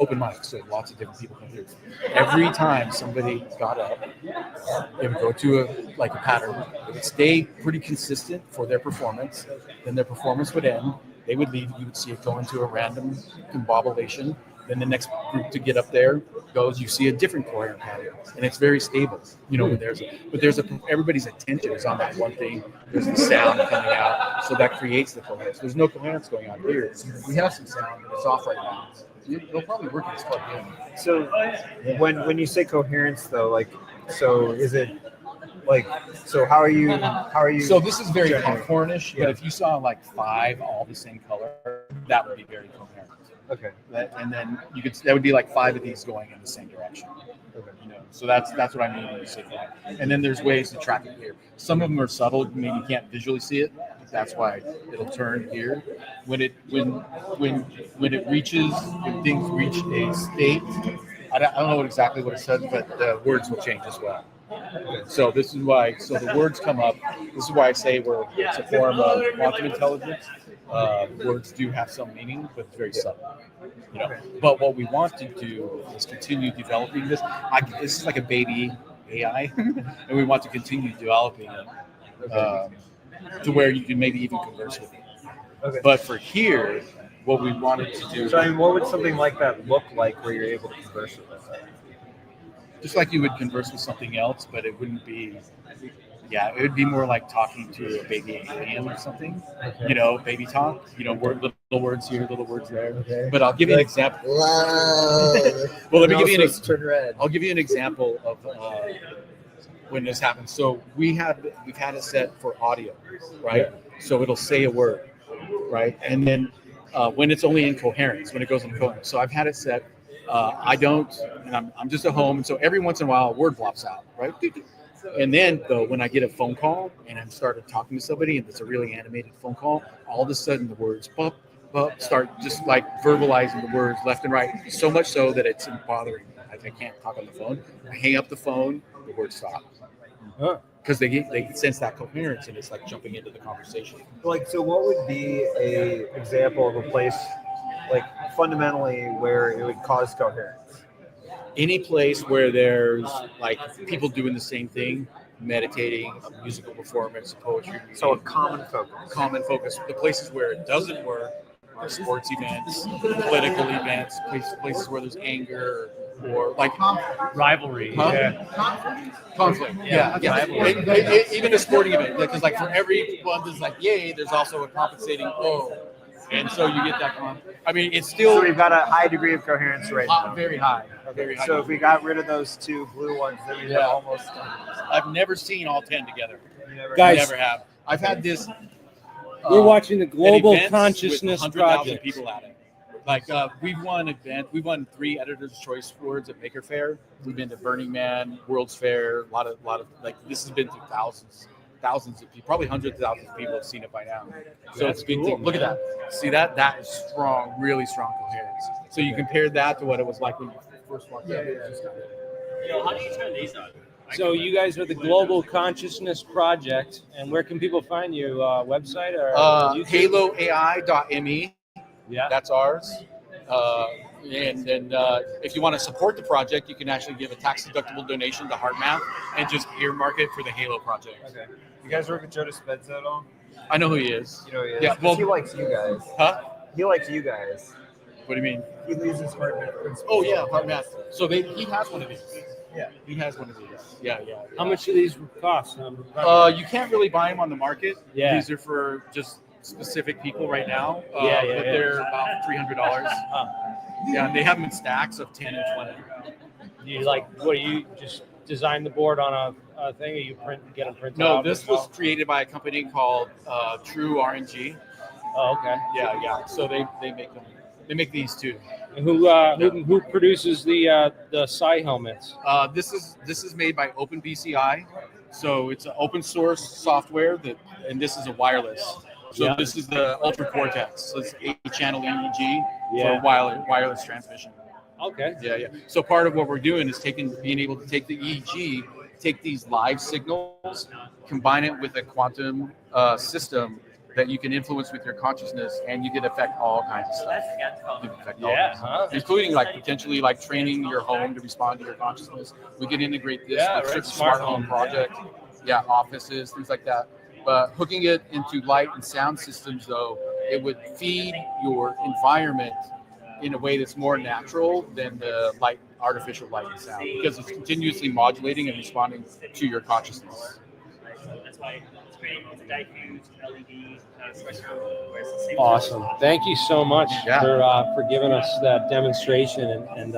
open mic, so lots of different people come through. Every time somebody got up, they would go to a pattern. It would stay pretty consistent for their performance. Then their performance would end. They would leave. You would see it go into a random combobulation. Then the next group to get up there goes. You see a different coherent pattern, and it's very stable. You know, everybody's attention is on that one thing. There's the sound coming out, so that creates the coherence. There's no coherence going on here. We have some sound, but it's off right now. It'll probably work if it's plugged in. So when you say coherence, though, like, so is it like, so how are you? So this is very generating? popcornish, Yeah. but if you saw like 5 all the same color, that would be very coherent. Okay. And then that would be like 5 of these going in the same direction. You know, so that's what I mean when you say that. And then there's ways to track it here. Some of them are subtle, maybe you can't visually see it. That's why it'll turn here. When it reaches, when things reach a state, I don't know exactly what it says, but the words will change as well. So this is why. So the words come up. This is why I say it's a form of quantum intelligence. Words do have some meaning, but it's very subtle. You know. But what we want to do is continue developing this. This is like a baby AI, and we want to continue developing it to where you can maybe even converse with it. Okay. But for here, what we wanted to do. So I mean, what would something like that look like where you're able to converse with it? Just like you would converse with something else, but it wouldn't be. Yeah, it would be more like talking to a baby alien or something. Okay. You know, baby talk. You know, little words here, little words there. Okay. But I'll give you an example. Well, let me give you I'll give you an example of when this happens. So we've had it set for audio, right? Yeah. So it'll say a word, right? And then when it's only in coherence, when it goes in coherence. So I've had it set. I'm just at home, and so every once in a while a word flops out, right? And then though, when I get a phone call and I'm started talking to somebody and it's a really animated phone call, all of a sudden the words start just like verbalizing the words left and right, so much so that it's bothering me. I can't talk on the phone. I hang up the phone, the words stop. Because they sense that coherence and it's like jumping into the conversation. Like, so what would be a example of a place, like fundamentally, where it would cause coherence? Any place where there's like people doing the same thing, meditating, a musical performance, poetry. So a common focus. The places where it doesn't work are sports events, political events, places where there's anger or like rivalry. Huh? Yeah. Conflict. Yeah. Even a sporting event, because like for every one there's like yay, there's also a compensating oh. And so you get that. I mean, it's still. So we've got a high degree of coherence right now. Very high. Very high. So if we got rid of those two blue ones, then we'd have almost. I've never seen all 10 together. Guys, never have. I've had this. We're watching the Global Consciousness with 100,000 Project. people at it. Like we've won 3 Editor's Choice Awards at Maker Faire. We've been to Burning Man, World's Fair. A lot of like this has been to thousands of people, probably hundreds of thousands of people have seen it by now. So it's big. Cool, look at that. See that? That is strong, really strong coherence. So you compare that to what it was like when you first walked in. How do you turn these on? So you guys are the Global Consciousness Project, and where can people find you? Website or haloai.me. Yeah, that's ours. And then if you want to support the project, you can actually give a tax-deductible donation to HeartMath and just earmark it for the Halo project. Okay. You guys work with Joe Dispenza at all? I know who he is. You know who he is? Yeah, well, he likes you guys. Huh? He likes you guys. What do you mean? He uses HeartMath principles. Oh, yeah, HeartMath. So he has one of these. Yeah. He has one of these. Yeah. How much do these cost? You can't really buy them on the market. Yeah. These are for just specific people right now. But yeah. They're about $300. Yeah, they have them in stacks of 10 and 20. You just design the board on a thing, or you get them printed No, out? this was created by a company called True RNG. Oh, okay. Yeah. So they make them. They make these too. And who produces the Psi helmets? This is made by OpenBCI, so it's an open source software and this is a wireless. So this is the Ultra Cortex. So it's 8-channel EEG for wireless transmission. Okay. Yeah. So part of what we're doing is being able to take the EEG, take these live signals, combine it with a quantum system that you can influence with your consciousness, and you can affect all kinds of stuff. You can affect all kinds of stuff, including like potentially like training your home to respond to your consciousness. We can integrate this with certain smart home project, offices, things like that. But hooking it into light and sound systems, though, it would feed your environment in a way that's more natural than the artificial light and sound, because it's continuously modulating and responding to your consciousness. That's why it's great. It's a diffused LED. Awesome. Thank you so much for giving us that demonstration. And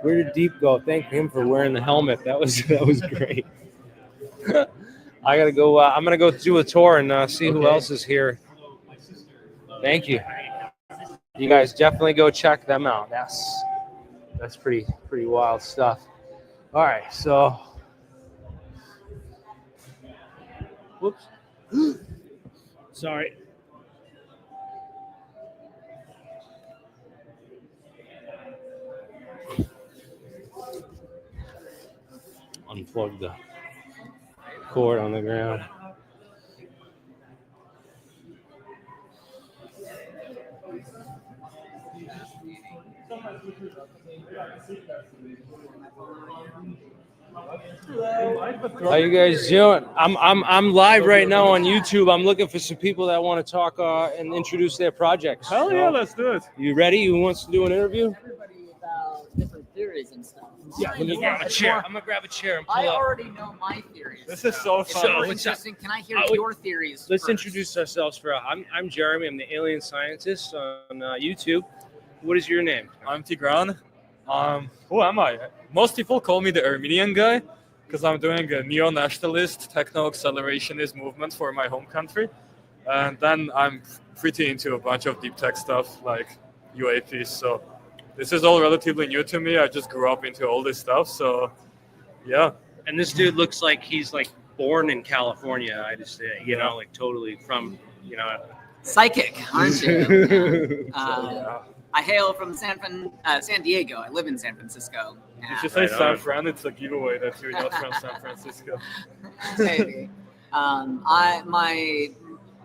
where did Deep go? Thank him for wearing the helmet. That was great. I gotta go. I'm gonna go do a tour and see who else is here. Thank you. You guys definitely go check them out. That's pretty wild stuff. All right, so whoops. Sorry. Unplug the cord on the ground. How you guys doing? I'm live right now on YouTube. I'm looking for some people that want to talk and introduce their projects. Hell yeah, let's do it. You ready? Who wants to do an interview? Everybody about different theories and stuff. Yeah, let me grab a chair. I'm gonna grab a chair and pull I up. already know my theories. This is so It's fun. super what's up? interesting. Can I hear Oh, your theories? Let's first? introduce ourselves. I'm Jeremy. I'm the AlienScientist on YouTube. What is your name? I'm Tigran. Who am I? Most people call me the Armenian guy because I'm doing a neo-nationalist techno-accelerationist movement for my home country. And then I'm pretty into a bunch of deep tech stuff like UAPs. So this is all relatively new to me. I just grew up into all this stuff. So yeah. And this dude looks like he's like born in California. I just say, you know, like totally from, you know. Psychic, aren't you? Yeah. I hail from San Diego. I live in San Francisco. If you say San Fran, it's a giveaway that you're not from San Francisco. Maybe.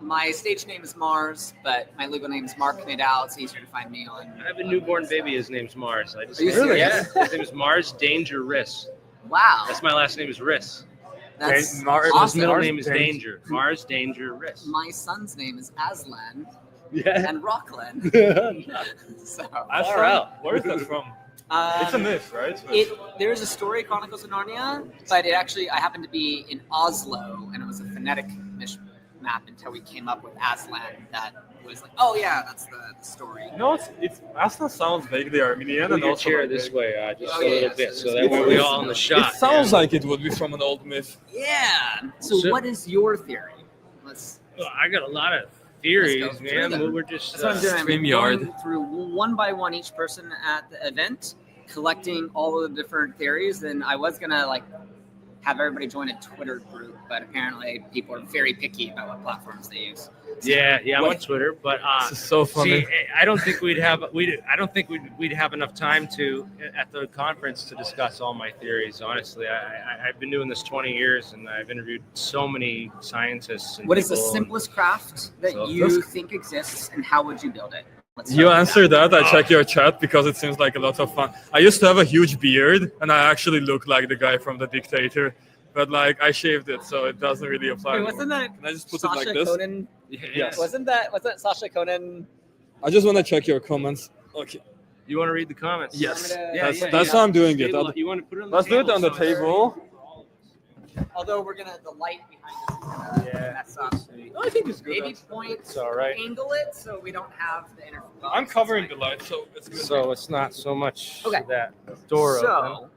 My stage name is Mars, but my legal name is Mark Nadal. It's easier to find me on. I have a newborn baby. His name's Mars. I just Are you serious? Yeah, his name is Mars Danger Riss. Wow. That's my last name is Riss. That's Mars- His awesome. middle name is Danger. Mars Danger Riss. My son's name is Aslan Yeah. and Rockland. So Far out. Where is that from? It's a myth, right? There's a story, Chronicles of Narnia, but it actually, I happened to be in Oslo, and it was a phonetic map until we came up with Aslan. That was like, oh yeah, that's the story. No, it's Aslan sounds vaguely Armenian Move and your also chair like this big. way, just Oh, a yeah, little so bit, so it's- that way we all in the shot. It sounds like it would be from an old myth. Yeah. So So- what is your theory? Let's. Well, I got a lot of theories, Let's go through man. them. We're just That's what I'm doing. I'm StreamYard. going through one by one each person at the event, collecting all of the different theories. And I was gonna like have everybody join a Twitter group, but apparently people are very picky about what platforms they use. yeah, I'm on Twitter, but This is so funny. see, I don't think we'd have enough time to at the conference to discuss all my theories. Honestly, I've been doing this 20 years, and I've interviewed so many scientists. And What is the people, and- simplest craft that So- you think exists, and how would you build it? Let's You start with answer that. I check your chat because it seems like a lot of fun. I used to have a huge beard, and I actually look like the guy from The Dictator, but like I shaved it, so it doesn't really apply. Wait, anymore. wasn't that Can I just put Sasha it like this? Conan? Yes. Wasn't that Sasha Conan? I just want to check your comments. Okay. You want to read the comments? Yes. Yeah, That's how I'm doing it. Table, you want to put it on the Let's do it table on the so it's- table. Although the light behind us is gonna mess up. I think it's good. Maybe point, It's all right. angle it so we don't have the interference. I'm covering the light, so it's good. So it's not so much Okay. that door open.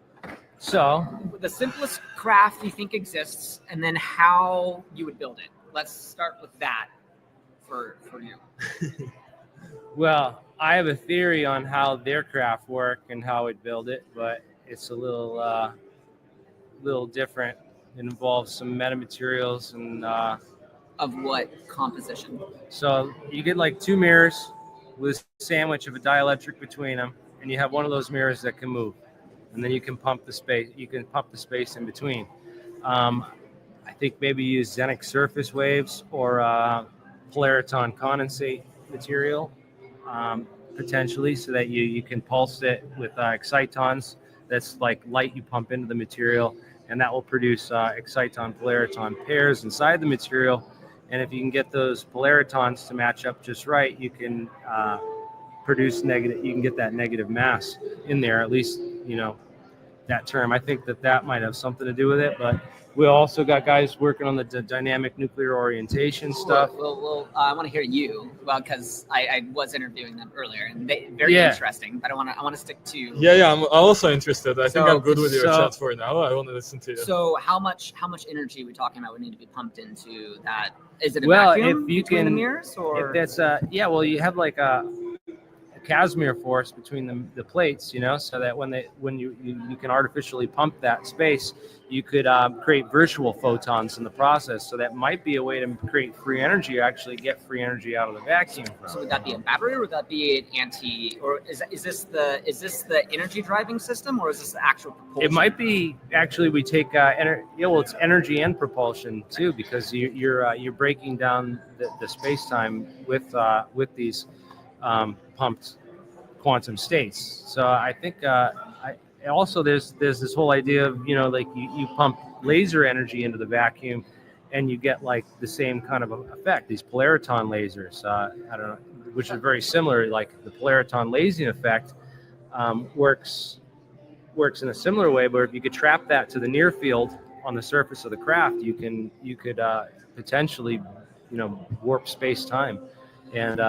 So The simplest craft you think exists, and then how you would build it. Let's start with that for you. well, I have a theory on how their craft work and how I'd build it, but it's a little different. It involves some metamaterials and Of what composition? so you get like two mirrors with a sandwich of a dielectric between them, and you have one of those mirrors that can move, and then you can pump the space. You can pump the space in between. I think maybe use xenic surface waves or polariton condensate material potentially, so that you can pulse it with excitons. That's like light you pump into the material, and that will produce exciton polariton pairs inside the material. And if you can get those polaritons to match up just right, you can produce negative. You can get that negative mass in there, at least, you know, that term. I think that might have something to do with it, but we also got guys working on the dynamic nuclear orientation stuff. Well, I want to hear you, because I was interviewing them earlier, and they very Yeah. interesting. But I want to stick to. Yeah, I'm also interested. I think So- I'm good with your so- chat for now. I want to listen to you. So how much energy are we talking about would need to be pumped into that? Is it a Well, vacuum if you between the can- mirrors, or If that's well, you have like a Casimir force between the plates, so that when you can artificially pump that space, you could create virtual photons in the process. So that might be a way to create free energy, or actually get free energy out of the vacuum. So would that be a battery, or would that be an or is this the energy driving system, or is this the actual propulsion? It might be actually we take it's energy and propulsion too, because you're breaking down the space time with these pumped quantum states. So I think also there's this whole idea of like you pump laser energy into the vacuum, and you get like the same kind of effect. These polariton lasers, I don't know, which is very similar. Like the polariton lasing effect works in a similar way, but if you could trap that to the near field on the surface of the craft, you could potentially warp space time and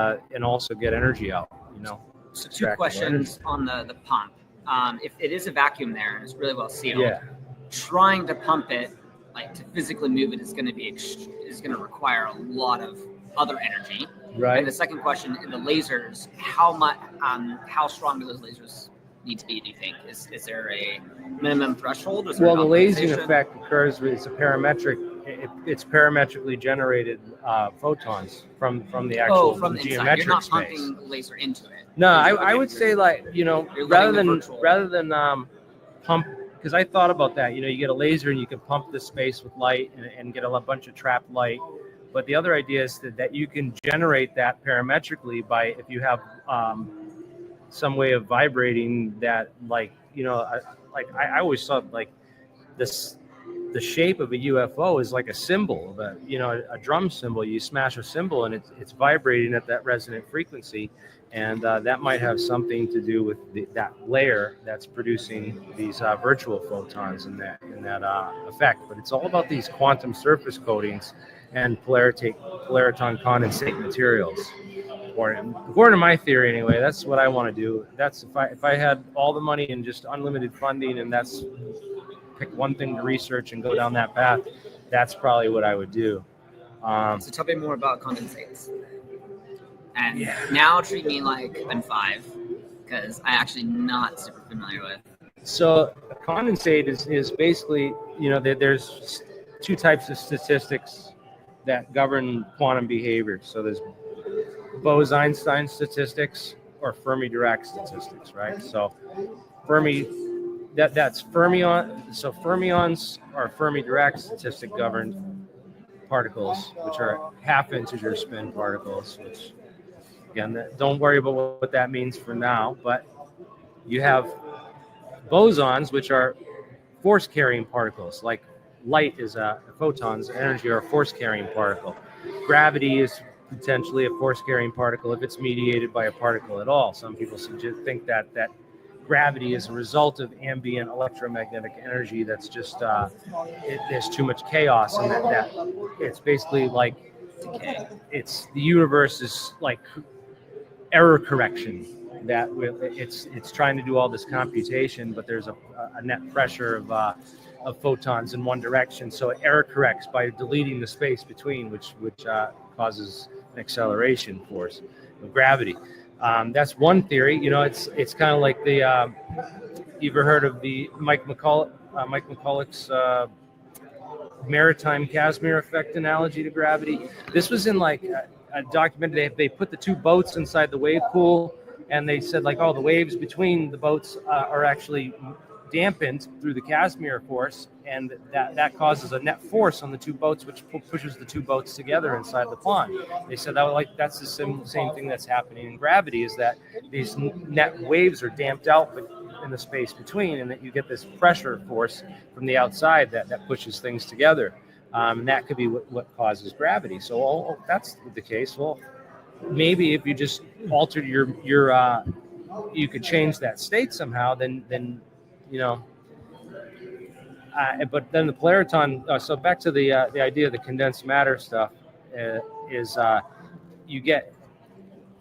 also get energy out. So two questions on the pump. If it is a vacuum there and it's really well sealed, trying to pump it, like to physically move it, is going to require a lot of other energy. Right. And the second question, in the lasers, how strong do those lasers need to be? Do you think is there a minimum threshold? Well, the lasing effect occurs with it's parametrically generated photons from the actual from the geometric inside. You're not space. pumping the laser into it. No, I would say rather than pump, because I thought about that. You get a laser and you can pump the space with light and get a bunch of trapped light. But the other idea is that you can generate that parametrically by if you have some way of vibrating that, I always thought like this. The shape of a UFO is like a cymbal, a drum cymbal. You smash a cymbal and it's vibrating at that resonant frequency, and that might have something to do with that layer that's producing these virtual photons and that effect. But it's all about these quantum surface coatings and polariton condensate materials. According to my theory, anyway, that's what I want to do. That's if I had all the money and just unlimited funding, and that's pick one thing to research and go down that path, that's probably what I would do. So tell me more about condensates. And now treat me like I'm 5, because I'm actually not super familiar with. So a condensate is basically, there's two types of statistics that govern quantum behavior. So there's Bose-Einstein statistics or Fermi-Dirac statistics, right? So that's fermion. So fermions are Fermi-Dirac statistic governed particles, which are half-integer spin particles. Which, again, don't worry about what that means for now. But you have bosons, which are force-carrying particles. Like light is photons, energy are a force-carrying particle. Gravity is potentially a force-carrying particle if it's mediated by a particle at all. Some people think that gravity is a result of ambient electromagnetic energy that's just there's too much chaos, and that it's basically like it's the universe is like error correction, that it's trying to do all this computation, but there's a net pressure of photons in one direction, so it error corrects by deleting the space between, which causes an acceleration force of gravity. That's one theory. It's kind of like the you ever heard of the Mike McCulloch's maritime Casimir effect analogy to gravity? This was in like a documentary. They put the two boats inside the wave pool, and they said like, the waves between the boats are actually dampened through the Casimir force, and that causes a net force on the two boats, which pushes the two boats together inside the pond. They said that's the same thing that's happening in gravity, is that these net waves are damped out in the space between, and that you get this pressure force from the outside that pushes things together. And that could be what causes gravity. So that's the case. Well, maybe if you just altered your you could change that state somehow, then but then the polariton. So back to the idea of the condensed matter stuff is you get,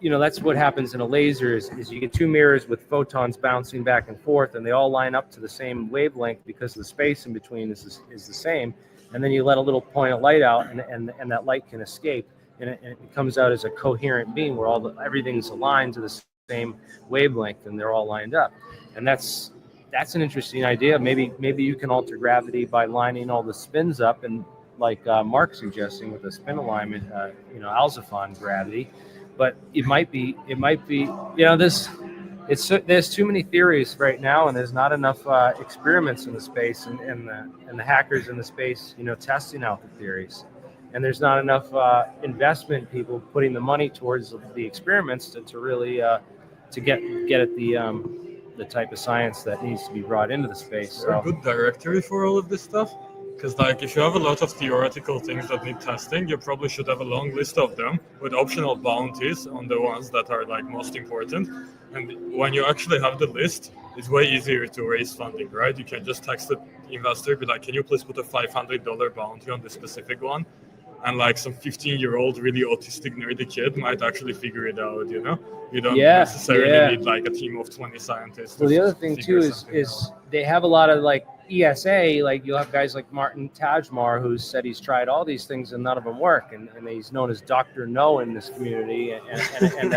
that's what happens in a laser is you get two mirrors with photons bouncing back and forth, and they all line up to the same wavelength because the space in between is the same, and then you let a little point of light out, and that light can escape, and it comes out as a coherent beam where everything's aligned to the same wavelength, and they're all lined up. And that's an interesting idea. Maybe you can alter gravity by lining all the spins up, and like Mark's suggesting with a spin alignment, Alzaphon gravity. But it might be, there's too many theories right now, and there's not enough experiments in the space, and the hackers in the space, testing out the theories. And there's not enough investment, people putting the money towards the experiments to really to get at the type of science that needs to be brought into the space. Is there a good directory for all of this stuff? Because like if you have a lot of theoretical things that need testing, you probably should have a long list of them with optional bounties on the ones that are like most important. And when you actually have the list, it's way easier to raise funding, right? You can just text the investor, be like, can you please put a $500 bounty on this specific one? And like some 15-year-old really autistic nerdy kid might actually figure it out, You don't necessarily need like a team of 20 scientists. Well, the other thing too is they have a lot of like ESA, like you'll have guys like Martin Tajmar, who said he's tried all these things and none of them work, and he's known as Dr. No in this community, and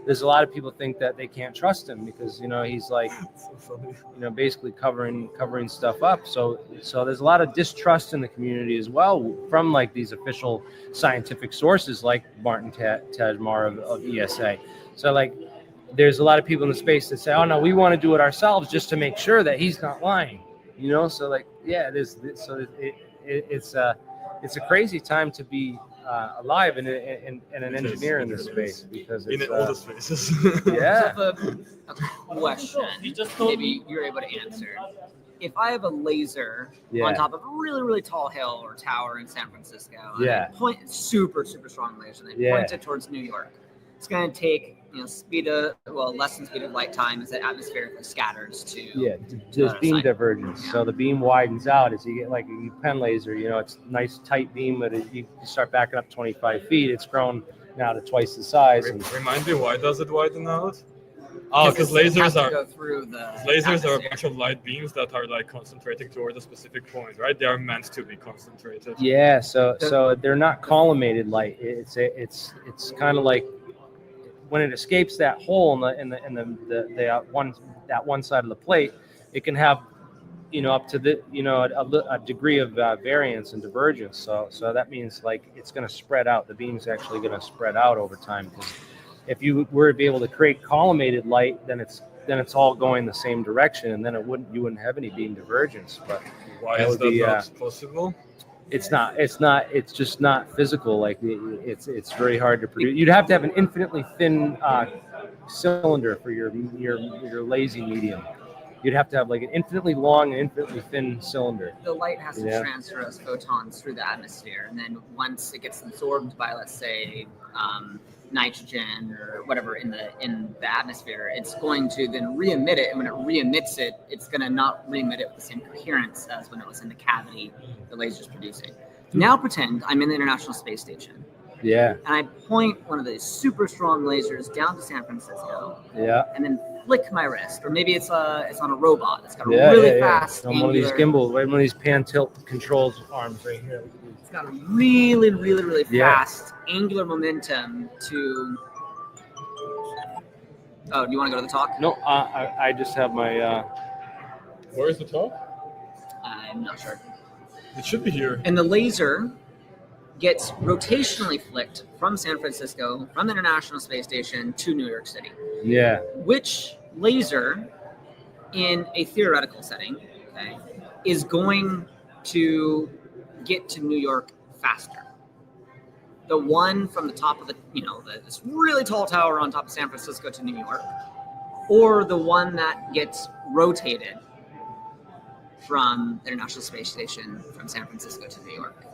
there's a lot of people think that they can't trust him because he's like basically covering stuff up. So there's a lot of distrust in the community as well from like these official scientific sources like Martin Tajmar of ESA. So like there's a lot of people in the space that say, oh no, we want to do it ourselves just to make sure that he's not lying. So like, yeah, it's a crazy time to be alive and an engineer in this space because it's, in all the spaces. Yeah. So a question, maybe you're able to answer. If I have a laser on top of a really, really tall hill or tower in San Francisco, and I point super, super strong laser, and I point it towards New York, it's going to take less than speed of light time as it atmospherically scatters to there's beam divergence. So the beam widens out as you get like a pen laser. It's a nice tight beam, but you start backing up 25 feet. It's grown now to twice the size. Remind me, why does it widen out? Oh, because lasers are a bunch of light beams that are like concentrating toward a specific point, right? They are meant to be concentrated. Yeah, so they're not collimated light. It's kind of like when it escapes that hole in the one side of the plate, it can have up to a degree of variance and divergence. So that means like it's going to spread out. The beam's actually going to spread out over time. Because if you were to be able to create collimated light, then it's all going the same direction, and then you wouldn't have any beam divergence. But why is that not possible? It's not. It's just not physical. Like it's very hard to produce. You'd have to have an infinitely thin cylinder for your lazy medium. You'd have to have like an infinitely long and infinitely thin cylinder. The light has to transfer as photons through the atmosphere, and then once it gets absorbed by, let's say, nitrogen or whatever in the atmosphere, it's going to then re-emit it, and when it re-emits it, it's going to not re-emit it with the same coherence as when it was in the cavity the laser's producing. Now pretend I'm in the International Space Station. Yeah. And I point one of these super strong lasers down to San Francisco. Yeah. And then flick my wrist, or maybe it's on a robot. It's got a really fast. On one of these gimbals, one of these pan tilt controls arms right here. It's got a really, really, really fast angular momentum to. Oh, do you want to go to the talk? No, I just have my. Where is the talk? I'm not sure. It should be here. And the laser gets rotationally flicked from San Francisco, from the International Space Station to New York City. Yeah. Which laser, in a theoretical setting, is going to get to New York faster? The one from the top of this really tall tower on top of San Francisco to New York, or the one that gets rotated from the International Space Station from San Francisco to New York?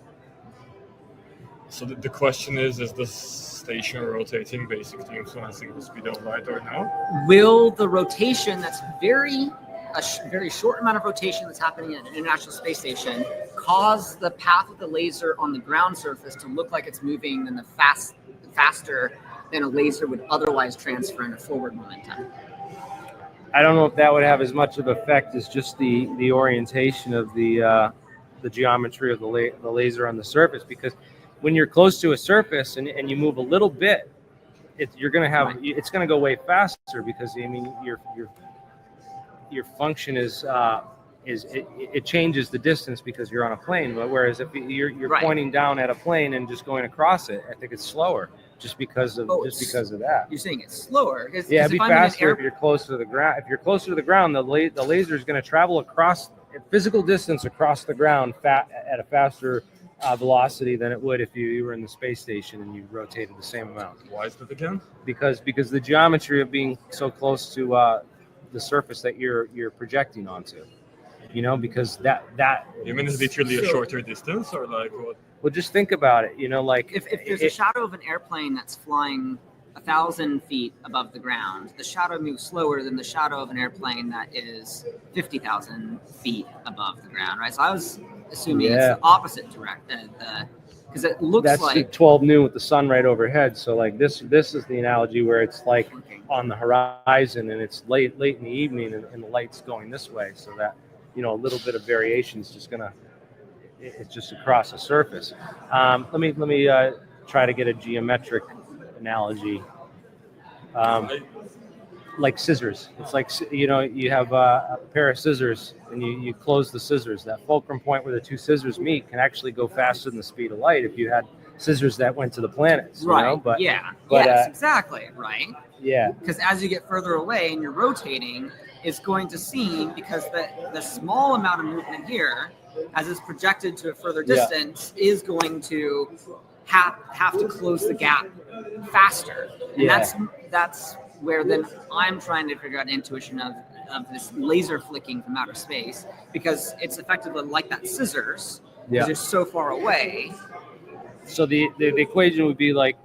So the question is the station rotating basically influencing the speed of light or no? Will the rotation that's a very short amount of rotation that's happening at an International Space Station cause the path of the laser on the ground surface to look like it's moving in faster than a laser would otherwise transfer in a forward momentum? I don't know if that would have as much of effect as just the orientation of the geometry of the laser on the surface, because when you're close to a surface and you move a little bit, you're going to have it's going to go way faster because I mean your function is it changes the distance because you're on a plane. Whereas if you're pointing down at a plane and just going across it, I think it's slower just because of that. You're saying it's slower. Yeah, it'd be faster if you're closer to the ground. If you're closer to the ground, the laser is going to travel across physical distance across the ground at a faster velocity than it would if you were in the space station and you rotated the same amount. Why is that again? Because the geometry of being so close to the surface that you're projecting onto, because that. You mean it's literally a shorter distance, or like what? Well, just think about it. Like if there's a shadow of an airplane that's flying 1,000 feet above the ground, the shadow moves slower than the shadow of an airplane that is 50,000 feet above the ground, right? So I was assuming it's the opposite direction, because it looks that's like 12 noon with the sun right overhead. So like this is the analogy where it's like on the horizon and it's late in the evening and the light's going this way, so that a little bit of variation is just it's just across the surface. Let me try to get a geometric analogy. Like scissors. It's like, you have a pair of scissors and you close the scissors. That fulcrum point where the two scissors meet can actually go faster than the speed of light if you had scissors that went to the planets. right. But Yes, exactly. Right. Yeah. Because as you get further away and you're rotating, it's going to seem, because the small amount of movement here, as it's projected to a further distance, is going to have to close the gap faster. And that's where then I'm trying to figure out intuition of this laser flicking from outer space, because it's effectively like that scissors, because you're so far away. So the equation would be like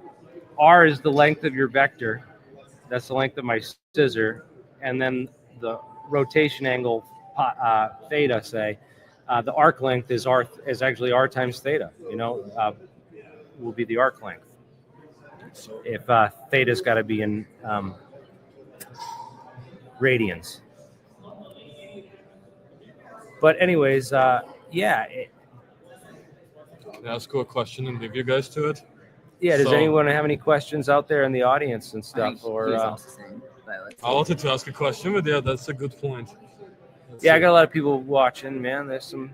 R is the length of your vector. That's the length of my scissor. And then the rotation angle theta, say, the arc length is actually R times theta, will be the arc length. If theta's got to be in radians. But anyways, Can I ask you a question and leave you guys to it? Yeah, does anyone have any questions out there in the audience and stuff? I wanted to ask a question, but that's a good point. I got a lot of people watching, man. There's some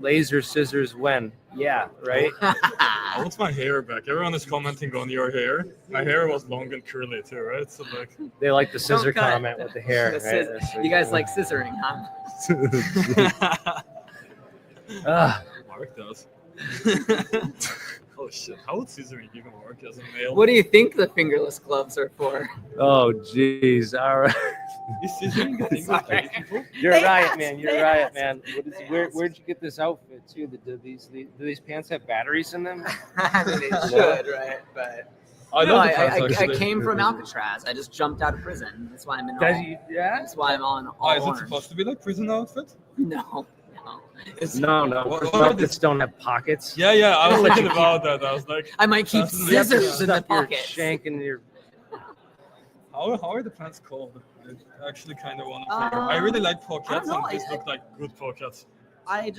laser scissors when. Yeah, right? I want my hair back. Everyone is commenting on your hair. My hair was long and curly too, right? So like they like the scissor comment with the hair. You guys like scissoring, huh? Mark does. Oh shit! How would scissoring even work as a male? What do you think the fingerless gloves are for? Oh, jeez! All right. Is scissoring a thing with gay people? You're right, man. You're right, man. Where'd you get this outfit too? Do these pants have batteries in them? I mean, they should, right? But I came from Alcatraz. I just jumped out of prison. That's why I'm in. That's why I'm on all is it supposed to be like prison outfit? No. No. Pockets don't have pockets. Yeah. I was thinking about that. I was like, I might keep scissors in the pocket. Shank in your. How are the pants called? I actually kind of want to figure. I really like pockets, and these look like good pockets. I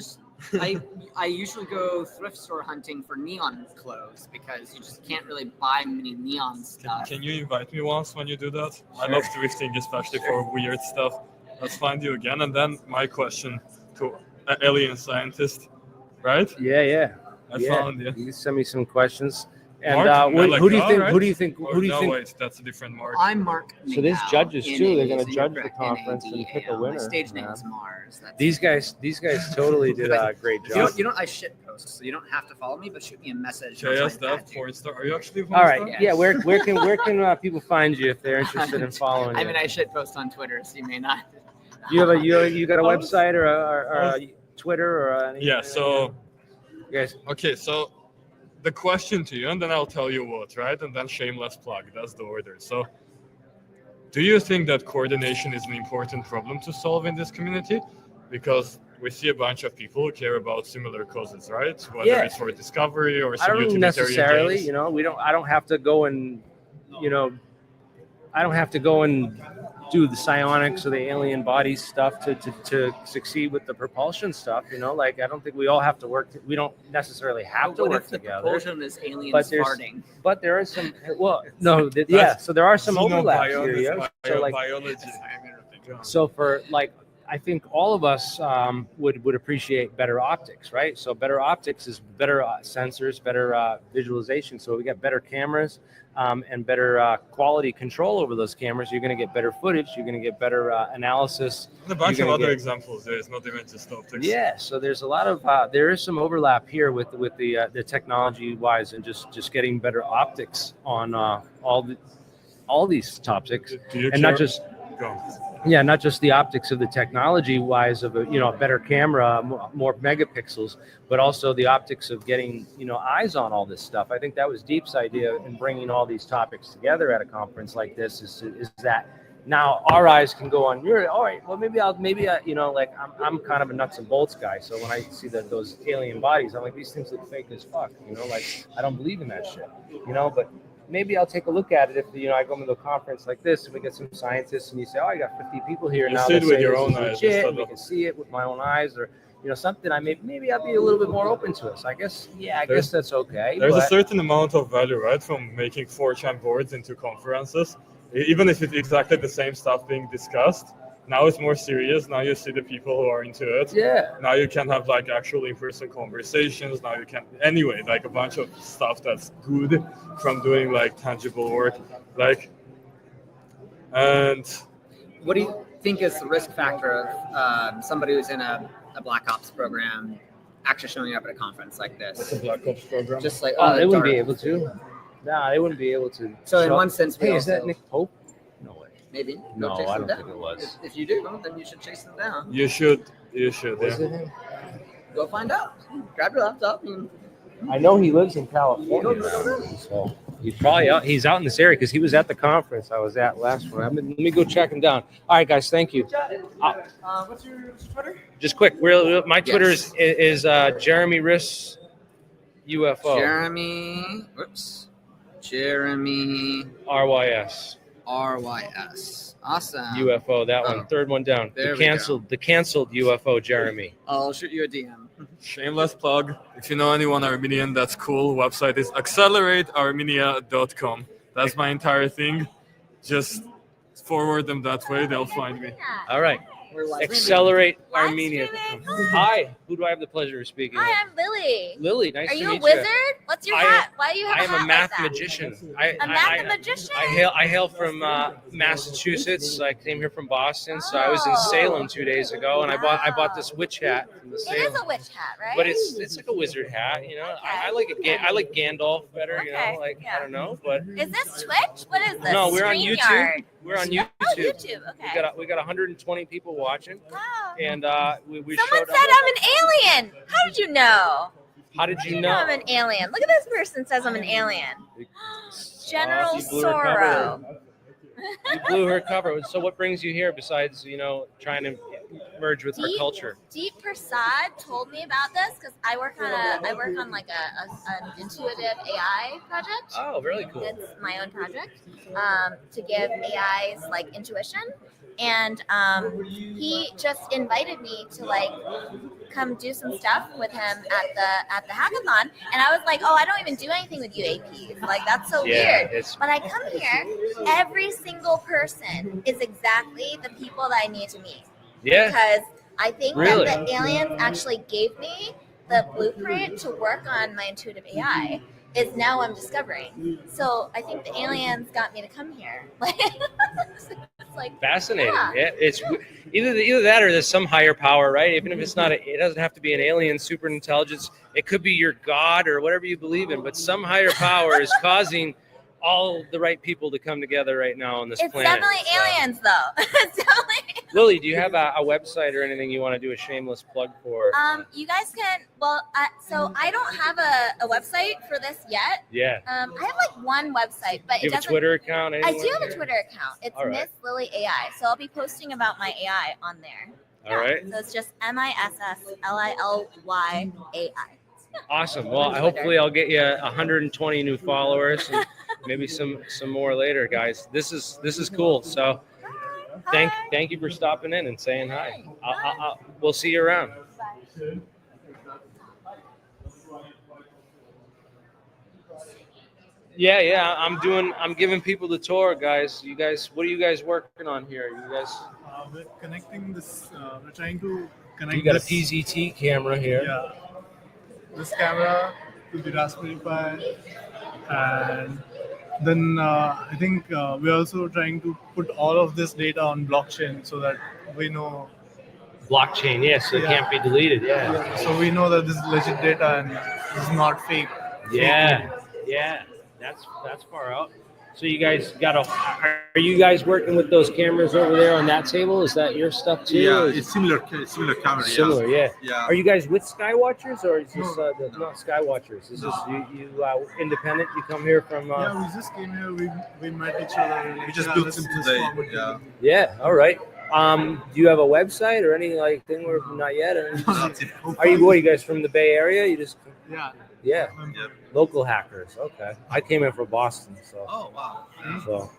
usually go thrift store hunting for neon clothes because you just can't really buy many neon stuff. Can you invite me once when you do that? Sure. I love thrifting, especially for weird stuff. Let's find you again. And then my question to AlienScientist, right? Yeah. I found you. You can send me some questions. And Mark, who do you think? Right? Who do you think? Wait, that's a different Mark. I'm Mark. So there's judges too. They're going to judge the conference and pick a winner. My stage name is Mars. These guys totally did a great job. You know, I shit post, so you don't have to follow me, but shoot me a message. Are you actually a porn All right. star? Yeah. Where can people find you if they're interested in following you? I mean, I shit post on Twitter, so you may not. You got a website or a Twitter or anything? Yeah. So. Yes. Okay. So. The question to you, and then I'll tell you what, right? And then shameless plug. That's the order. So, do you think that coordination is an important problem to solve in this community? Because we see a bunch of people who care about similar causes, right? Whether it's for discovery or some utilitarian necessarily. gains. I don't have to go and, I don't have to go and do the psionics or the alien body stuff to succeed with the propulsion stuff. You know, like I don't think we all have to work. We don't necessarily have to What work if the together. propulsion is aliens But there's- farting? But there are some. Well, no, yeah. So there are some overlaps here. Yeah. So like, biology. so for like, I think all of us would appreciate better optics, right? So better optics is better sensors, better visualization. So we get better cameras and better quality control over those cameras. You're going to get better footage. You're going to get better analysis. And a bunch You're of gonna other get- examples. There is not even just optics. Yeah, so there's a lot of there is some overlap here with the technology wise and just getting better optics on all these topics, Do you and not care- just Go on. yeah, not just the optics of the technology wise of a better camera, more megapixels, but also the optics of getting eyes on all this stuff. I think that was Deep's idea in bringing all these topics together at a conference like this is that now our eyes can go on your. All right, well maybe like I'm kind of a nuts and bolts guy, so when I see those alien bodies, I'm like, these things look fake as fuck. Like I don't believe in that shit. But maybe I'll take a look at it if I go to a conference like this and we get some scientists and you say, oh, I got 50 people here You now. see it that with say your this own is eyes legit, instead and we of- can see it with my own eyes, or something. Maybe I'll be a little bit more open to it. So I guess that's okay. There's a but- certain amount of value, right, from making 4chan boards into conferences, even if it's exactly the same stuff being discussed. Now it's more serious. Now you see the people who are into it. Yeah. Now you can have like actual in-person conversations. Now you can like a bunch of stuff that's good from doing like tangible work. And What do you think is the risk factor of somebody who's in a Black Ops program actually showing up at a conference like it's this? a Black Ops program. Just like they wouldn't be dark. able to. Nah, they wouldn't be able to. So in show- one sense, we hey, is that also- Nick Pope? No way. Maybe. No, Go chase I them don't down. think it was. If you do, then you should chase them down. You should. Was Yeah. it him? Go find out. Grab your laptop and I know he lives in California now, so he's out in this area because he was at the conference I was at last one. Let me go check him down. All right, guys, thank you. what's your Twitter? Just quick, my Twitter is Jeremy Riss UFO Jeremy RYS RYS. Awesome. UFO. That one, third one down. There The we canceled UFO Jeremy. I'll shoot you a DM. Shameless plug. If you know anyone Armenian, that's cool. Website is acceleratearmenia.com. That's my entire thing. Just forward them that way. They'll find me. All right. We're live. Accelerate Live Armenia. streaming. Hi. Who do I have the pleasure of speaking with? Hi, I'm Lily. Lily, nice Are to you meet a wizard? What's your I- hat? Why do you have I a am hat a math like that? magician. A mathematician? I hail from Massachusetts. I came here from Boston, so I was in Salem 2 days ago, and I bought this witch hat from the It is Salem. a witch hat, right? But it's like a wizard hat, I like it. I like Gandalf better, Okay, I don't know, but Is this Twitch? What is this? no, we're on YouTube. StreamYard. We're on Oh, YouTube. YouTube. Okay. We got 120 people watching, Wow. and we Someone showed said up. I'm an alien. How did you know? How did you know? I'm an alien. Look at this person says I'm an alien. General You blew her cover. Sorrow. You blew her cover. So what brings you here besides trying to merge with our culture? Deep Prasad told me about this because I work on like an intuitive AI project. Oh, really cool. It's my own project to give AIs like intuition, and he just invited me to come do some stuff with him at the hackathon, and I was like, oh, I don't even do anything with UAPs. Like that's so weird. But I come here, every single person is exactly the people that I need to meet. Yeah. Because I think Really? that the aliens actually gave me the blueprint to work on my intuitive AI. Is now I'm discovering. So I think the aliens got me to come here. It's like Fascinating. Yeah. Yeah, it's either that or there's some higher power, right? Even if it's not, it doesn't have to be an alien super intelligence. It could be your God or whatever you believe in, but some higher power is causing all the right people to come together right now on this it's planet. definitely aliens, though. It's definitely. Lily, do you have a website or anything you want to do a shameless plug for? You guys can. Well, so I don't have a website for this yet. Yeah. I have one website, but Do you it have a doesn't. Twitter account? I Anywhere? do have a Twitter account. It's All right. Miss Lily AI. So I'll be posting about my AI on there. All right. So it's just MISSLILYAI. Awesome. Well, hopefully I'll get you 120 new followers. And maybe some more later, guys. This is cool. So thank you for stopping in and saying hi. We'll see you around. Yeah. I'm giving people the tour, guys. You guys, what are you guys working on here? You guys? We're connecting this. We're trying to connect. You got this, a PZT camera here. Yeah. This camera to the Raspberry Pi, and then I think we're also trying to put all of this data on blockchain so that we know. Blockchain, yes, so it can't be deleted. Yeah. So we know that this is legit data and this is not fake. Yeah. That's far out. So you guys are you guys working with those cameras over there on that table? Is that your stuff too? Yeah, it's similar camera. Similar, yeah. Yeah. Are you guys with Skywatchers or is this not Skywatchers? Is this you independent? You come here from? Yeah, we just came here. We met each other. We just built them today. Yeah. Yeah. All right. Do you have a website or any like thing where not yet? Are you guys from the Bay Area? You just yeah. Local hackers. Okay. I came in from Boston, so. Oh wow. So.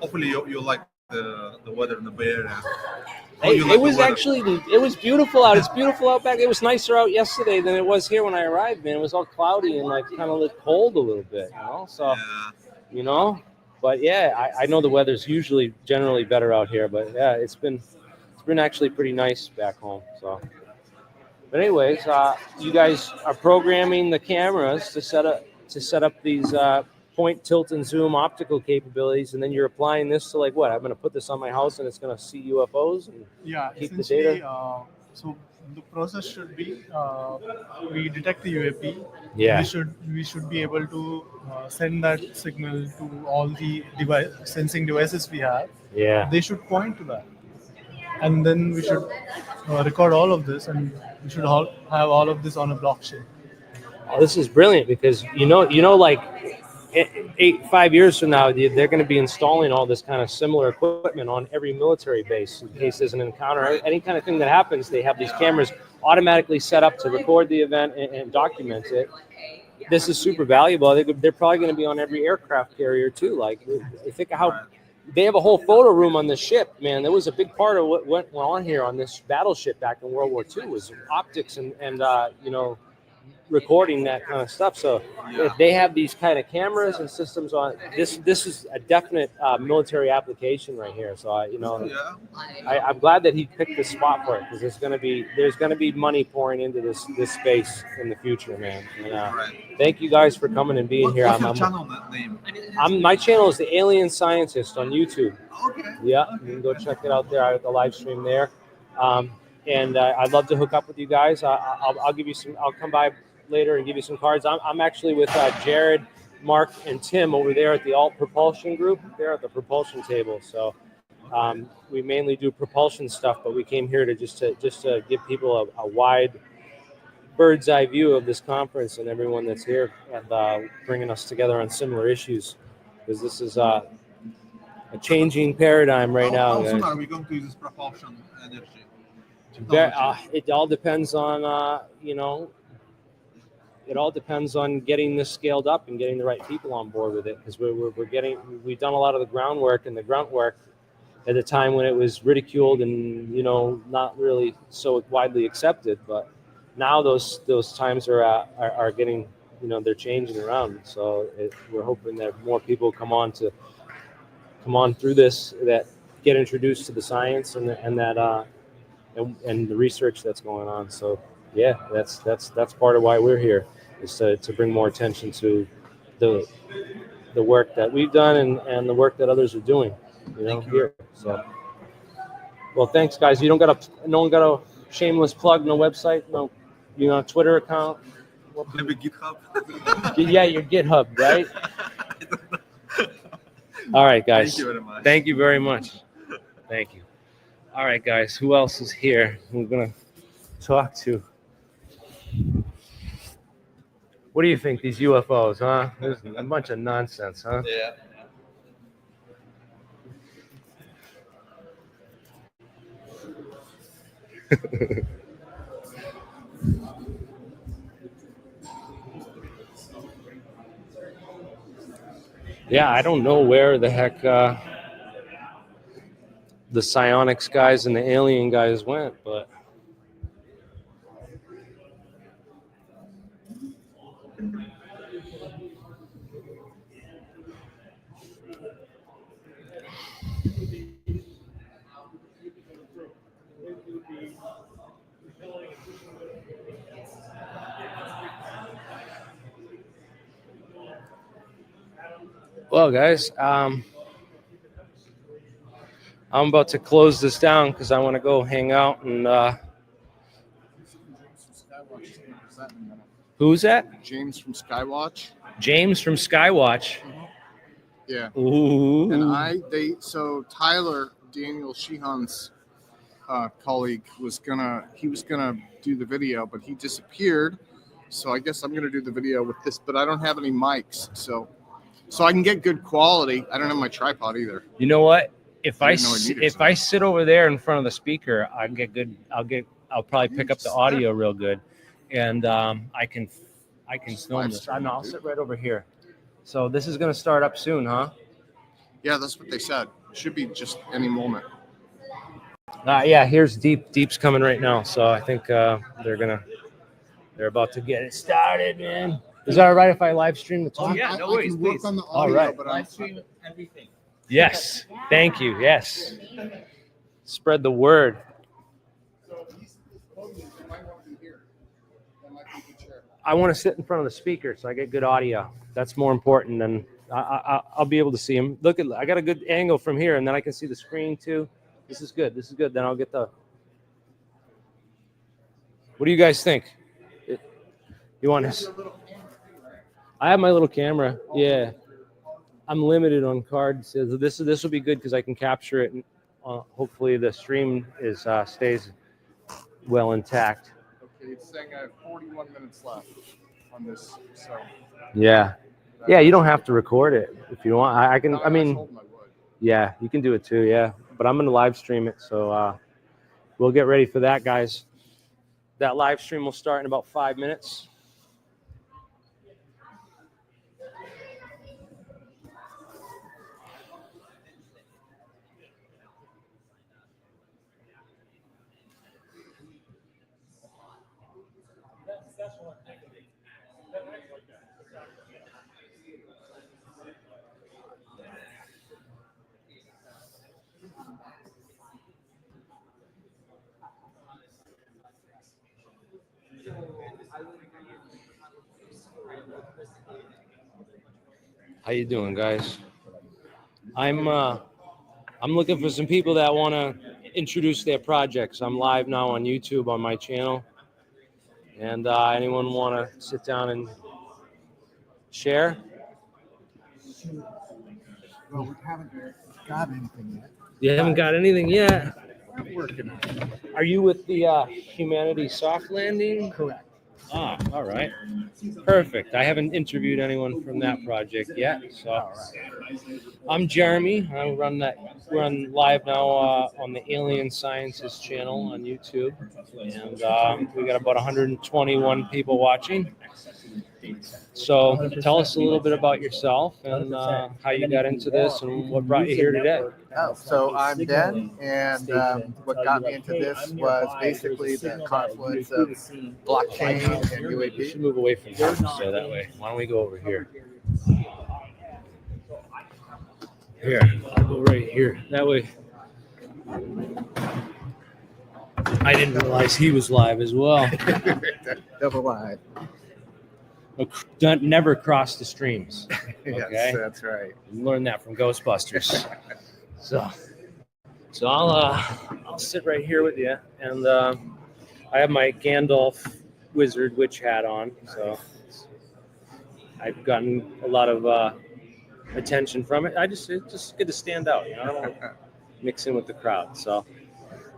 Hopefully you like the weather in the Bay Area. Hey, it was beautiful out. It's beautiful out back. It was nicer out yesterday than it was here when I arrived, man. It was all cloudy and like kind of looked cold a little bit, you know. So, you know. But yeah, I know the weather's usually generally better out here, but yeah, it's been actually pretty nice back home. So, but anyways, you guys are programming the cameras to set up these point, tilt, and zoom optical capabilities, and then you're applying this to like what? I'm going to put this on my house, and it's going to see UFOs and keep the data. So the process should be we detect the UAP. Yeah. We should be able to send that signal to all the sensing devices we have. Yeah. They should point to that, and then we should record all of this, and we should have all of this on a blockchain. Oh, this is brilliant because you know, like 5 years from now, they're going to be installing all this kind of similar equipment on every military base in case there's an encounter, any kind of thing that happens. They have these cameras automatically set up to record the event and document it. This is super valuable. They're probably going to be on every aircraft carrier too. Like, think of how they have a whole photo room on this ship, man. That was a big part of what went on here on this battleship back in World War II was optics and recording that kind of stuff. So if they have these kind of cameras and systems on this is a definite military application right here. So I'm glad that he picked this spot for it because there's going to be money pouring into this space in the future, man. And, thank you guys for coming and being here. What's your channel name? My channel is the AlienScientist on YouTube. Okay. Yeah, you can go check it out there. I have the live stream there. And I'd love to hook up with you guys. I'll give you some. I'll come by later and give you some cards. I'm actually with Jared, Mark, and Tim over there at the Alt Propulsion group. They're at the propulsion table. So we mainly do propulsion stuff, but we came here to just to give people a wide bird's eye view of this conference and everyone that's here and bringing us together on similar issues because this is a changing paradigm right now. How soon are we going to use this propulsion energy? It all depends on it all depends on getting this scaled up and getting the right people on board with it because we've done a lot of the groundwork and the grunt work at a time when it was ridiculed and not really so widely accepted, but now those times are getting they're changing around. So we're hoping that more people come on through this, that get introduced to the science and that and the research that's going on. So yeah, that's part of why we're here, is to bring more attention to the work that we've done and the work that others are doing, here. So, well, thanks, guys. No one got a shameless plug, no website, no, Twitter account. Maybe GitHub. Yeah, your GitHub, right? All right, guys. Thank you very much. Thank you very much. Thank you. All right, guys. Who else is here? We're gonna talk to. What do you think, these UFOs, huh? There's a bunch of nonsense, huh? Yeah. Yeah, I don't know where the heck the psionics guys and the alien guys went, but well, guys, I'm about to close this down because I want to go hang out and who's that? James from Skywatch. James from Skywatch. Yeah. Ooh. And so Tyler, Daniel Sheehan's colleague, was gonna do the video, but he disappeared. So I guess I'm gonna do the video with this, but I don't have any mics, so I can get good quality. I don't have my tripod either. You know what? If I needed I sit over there in front of the speaker, I can get good. I'll probably pick up the audio real good, and I can film this. I'll sit right over here. So this is gonna start up soon, huh? Yeah, that's what they said. Should be just any moment. Yeah, here's Deep's coming right now. So I think they're about to get it started, man. Is that all right if I live stream the talk? Yeah, no worries. I can work on the audio, all right. but live stream everything. Yes, thank you. Yes, spread the word. I want to sit in front of the speaker so I get good audio. That's more important than I'll be able to see him. Look, I got a good angle from here, and then I can see the screen too. This is good. This is good. Then I'll get the. What do you guys think? You want to? I have my little camera. Yeah, I'm limited on cards. So this will be good because I can capture it, and hopefully the stream stays well intact. Okay, it's saying I have 41 minutes left on this. So. Yeah. Yeah, you don't have to record it if you want. I can. I mean, yeah, you can do it too. Yeah, but I'm going to live stream it, so we'll get ready for that, guys. That live stream will start in about 5 minutes. How you doing, guys? I'm looking for some people that want to introduce their projects. I'm live now on YouTube on my channel, and anyone want to sit down and share? Well, we haven't got anything yet. You haven't got anything yet. We're working on it. Are you with the Humanity Soft Landing? Correct. Ah, all right. Perfect. I haven't interviewed anyone from that project yet. So I'm Jeremy. I run live now on the AlienScientist channel on YouTube. And we got about 121 people watching. So tell us a little bit about yourself and how you got into this and what brought you here today. Oh, so I'm Ben, and what got me into this was basically the confluence of blockchain and UAP. We should move away from here, so that way. Why don't we go over here? Here, I'll go right here. That way. I didn't realize he was live as well. Double live. Never cross the streams. Okay, Yes, that's right. Learn that from Ghostbusters. So I'll sit right here with you, and I have my Gandalf wizard witch hat on, so I've gotten a lot of attention from it. It's just good to stand out, you know. I don't want to mix in with the crowd. So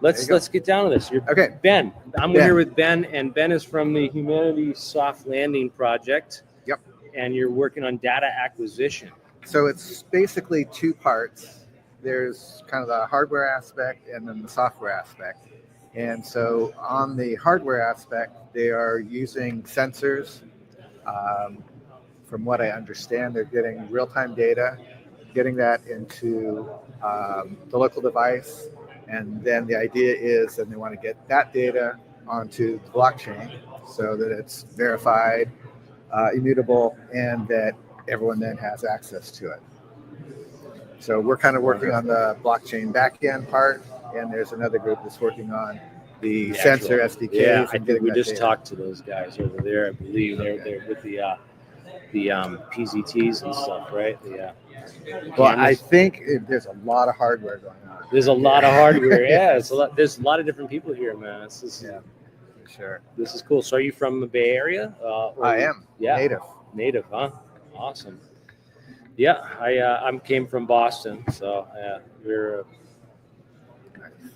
let's get down to this. Okay, Ben. I'm here with Ben, and Ben is from the Humanity Soft Landing Project. Yep. And you're working on data acquisition. So it's basically two parts. There's kind of the hardware aspect and then the software aspect. And so on the hardware aspect, they are using sensors from what I understand, they're getting real-time data, getting that into the local device, and then the idea is that they want to get that data onto the blockchain so that it's verified, immutable, and that everyone then has access to it. So we're kind of working on the blockchain backend part, and there's another group that's working on the sensor SDKs. Yeah, I and think getting we that just data. talked to those guys over there. I believe they're with the PZTs and stuff, right? Well, I cameras. think there's a lot of hardware going on. There's a lot of hardware. Yeah, it's a lot. There's a lot of different people here, man. Yeah, for sure. This is cool. So, are you from the Bay Area? I am. Yeah, Native, huh? Awesome. Yeah, I came from Boston, so we're.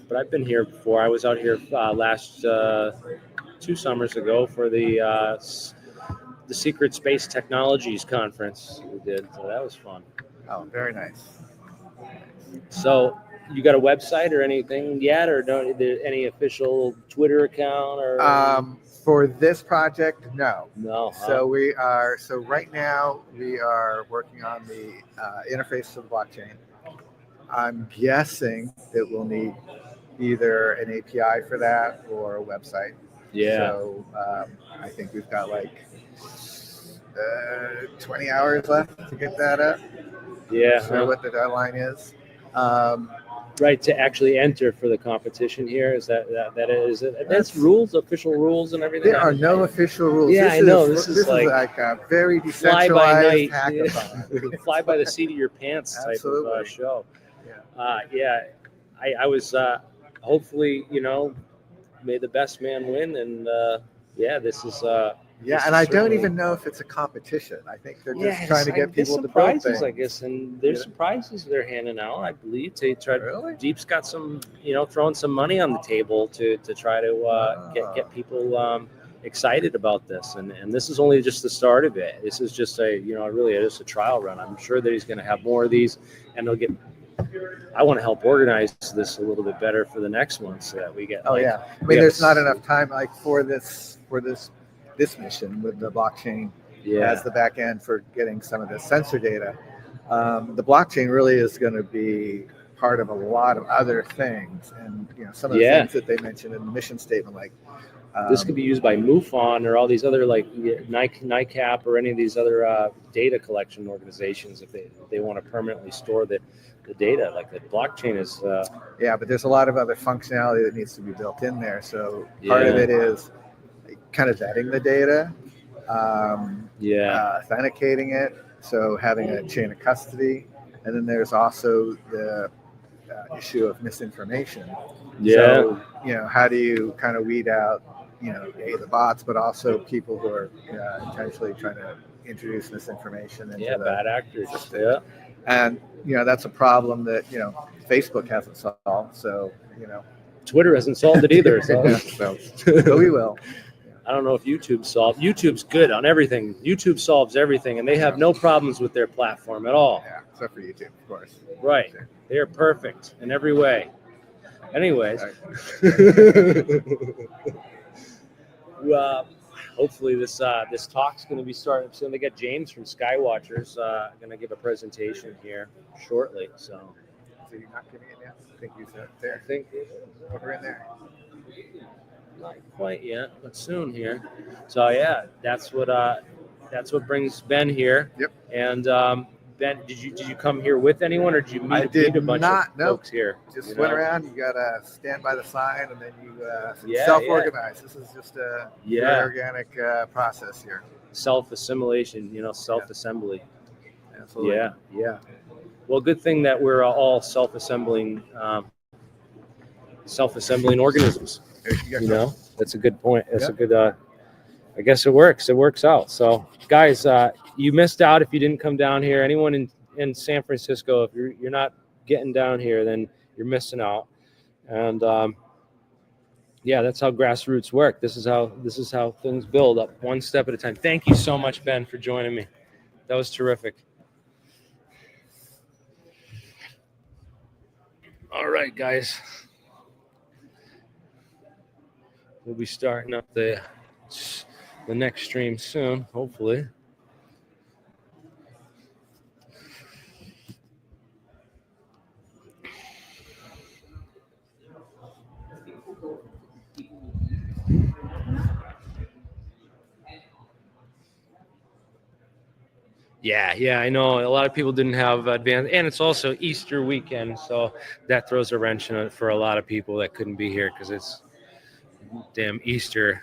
But I've been here before. I was out here last 2 summers ago for the Secret Space Technologies Conference we did. So that was fun. Oh, very nice. So you got a website or anything yet, or any official Twitter account or? For this project, no. No. So we are. So right now we are working on the interface to the blockchain. I'm guessing that we'll need either an API for that or a website. Yeah. So I think we've got like 20 hours left to get that up. Yeah. Not sure what the deadline is. Right, to actually enter for the competition here, is that is it? That's rules, official rules, and everything. There are no official rules. Yeah, I know. This is like a very decentralized fly by night, hackathon. Fly by the seat of your pants type of show. Yeah. I was hopefully, may the best man win, and this is. Yeah, and I don't even know if it's a competition. I think they're just trying to get people to build things. I guess, and there's some prizes they're handing out. I believe they tried. Really? Deep's got some, throwing some money on the table to try to get people excited about this. And this is only just the start of it. This is just really just a trial run. I'm sure that he's going to have more of these, and they'll get. I want to help organize this a little bit better for the next one, so that we get. I mean, there's not enough time for this mission with the blockchain as the back end for getting some of the sensor data. The blockchain really is going to be part of a lot of other things, and some of the things that they mentioned in the mission statement, like this could be used by MUFON or all these other like NICAP or any of these other data collection organizations if they want to permanently store the data. Like the blockchain is. But there's a lot of other functionality that needs to be built in there. So part of it is kind of vetting the data, authenticating it, so having a chain of custody, and then there's also the issue of misinformation. So how do you kind of weed out the bots, but also people who are intentionally trying to introduce misinformation into the bad actors system. And that's a problem that Facebook hasn't solved. So Twitter hasn't solved it either. So we will. I don't know if YouTube's good on everything. YouTube solves everything, and they have no problems with their platform at all. Yeah, except for YouTube, of course. Right. They are perfect in every way. Anyways. Well, hopefully this talk's going to be starting soon. They got James from Skywatchers going to give a presentation here shortly. So you're not giving it yet? I think he's there. I think over in there. Not quite yet, but soon here. So that's what brings Ben here. Yep. And Ben, did you come here with anyone, or did you meet a bunch of folks here? Just went around. You gotta stand by the sign, and then you self-organize. This is just a very organic process here. Self-assimilation, self-assembly. Absolutely. Yeah. Well, good thing that we're all self-assembling organisms. That's a good point. That's a good. I guess it works. It works out. So, guys, you missed out if you didn't come down here. Anyone in San Francisco, if you're not getting down here, then you're missing out. And that's how grassroots work. This is how things build up one step at a time. Thank you so much, Ben, for joining me. That was terrific. All right, guys. We'll be starting up the next stream soon, hopefully. Yeah, I know. A lot of people didn't have advanced, and it's also Easter weekend, so that throws a wrench in it for a lot of people that couldn't be here because it's damn Easter.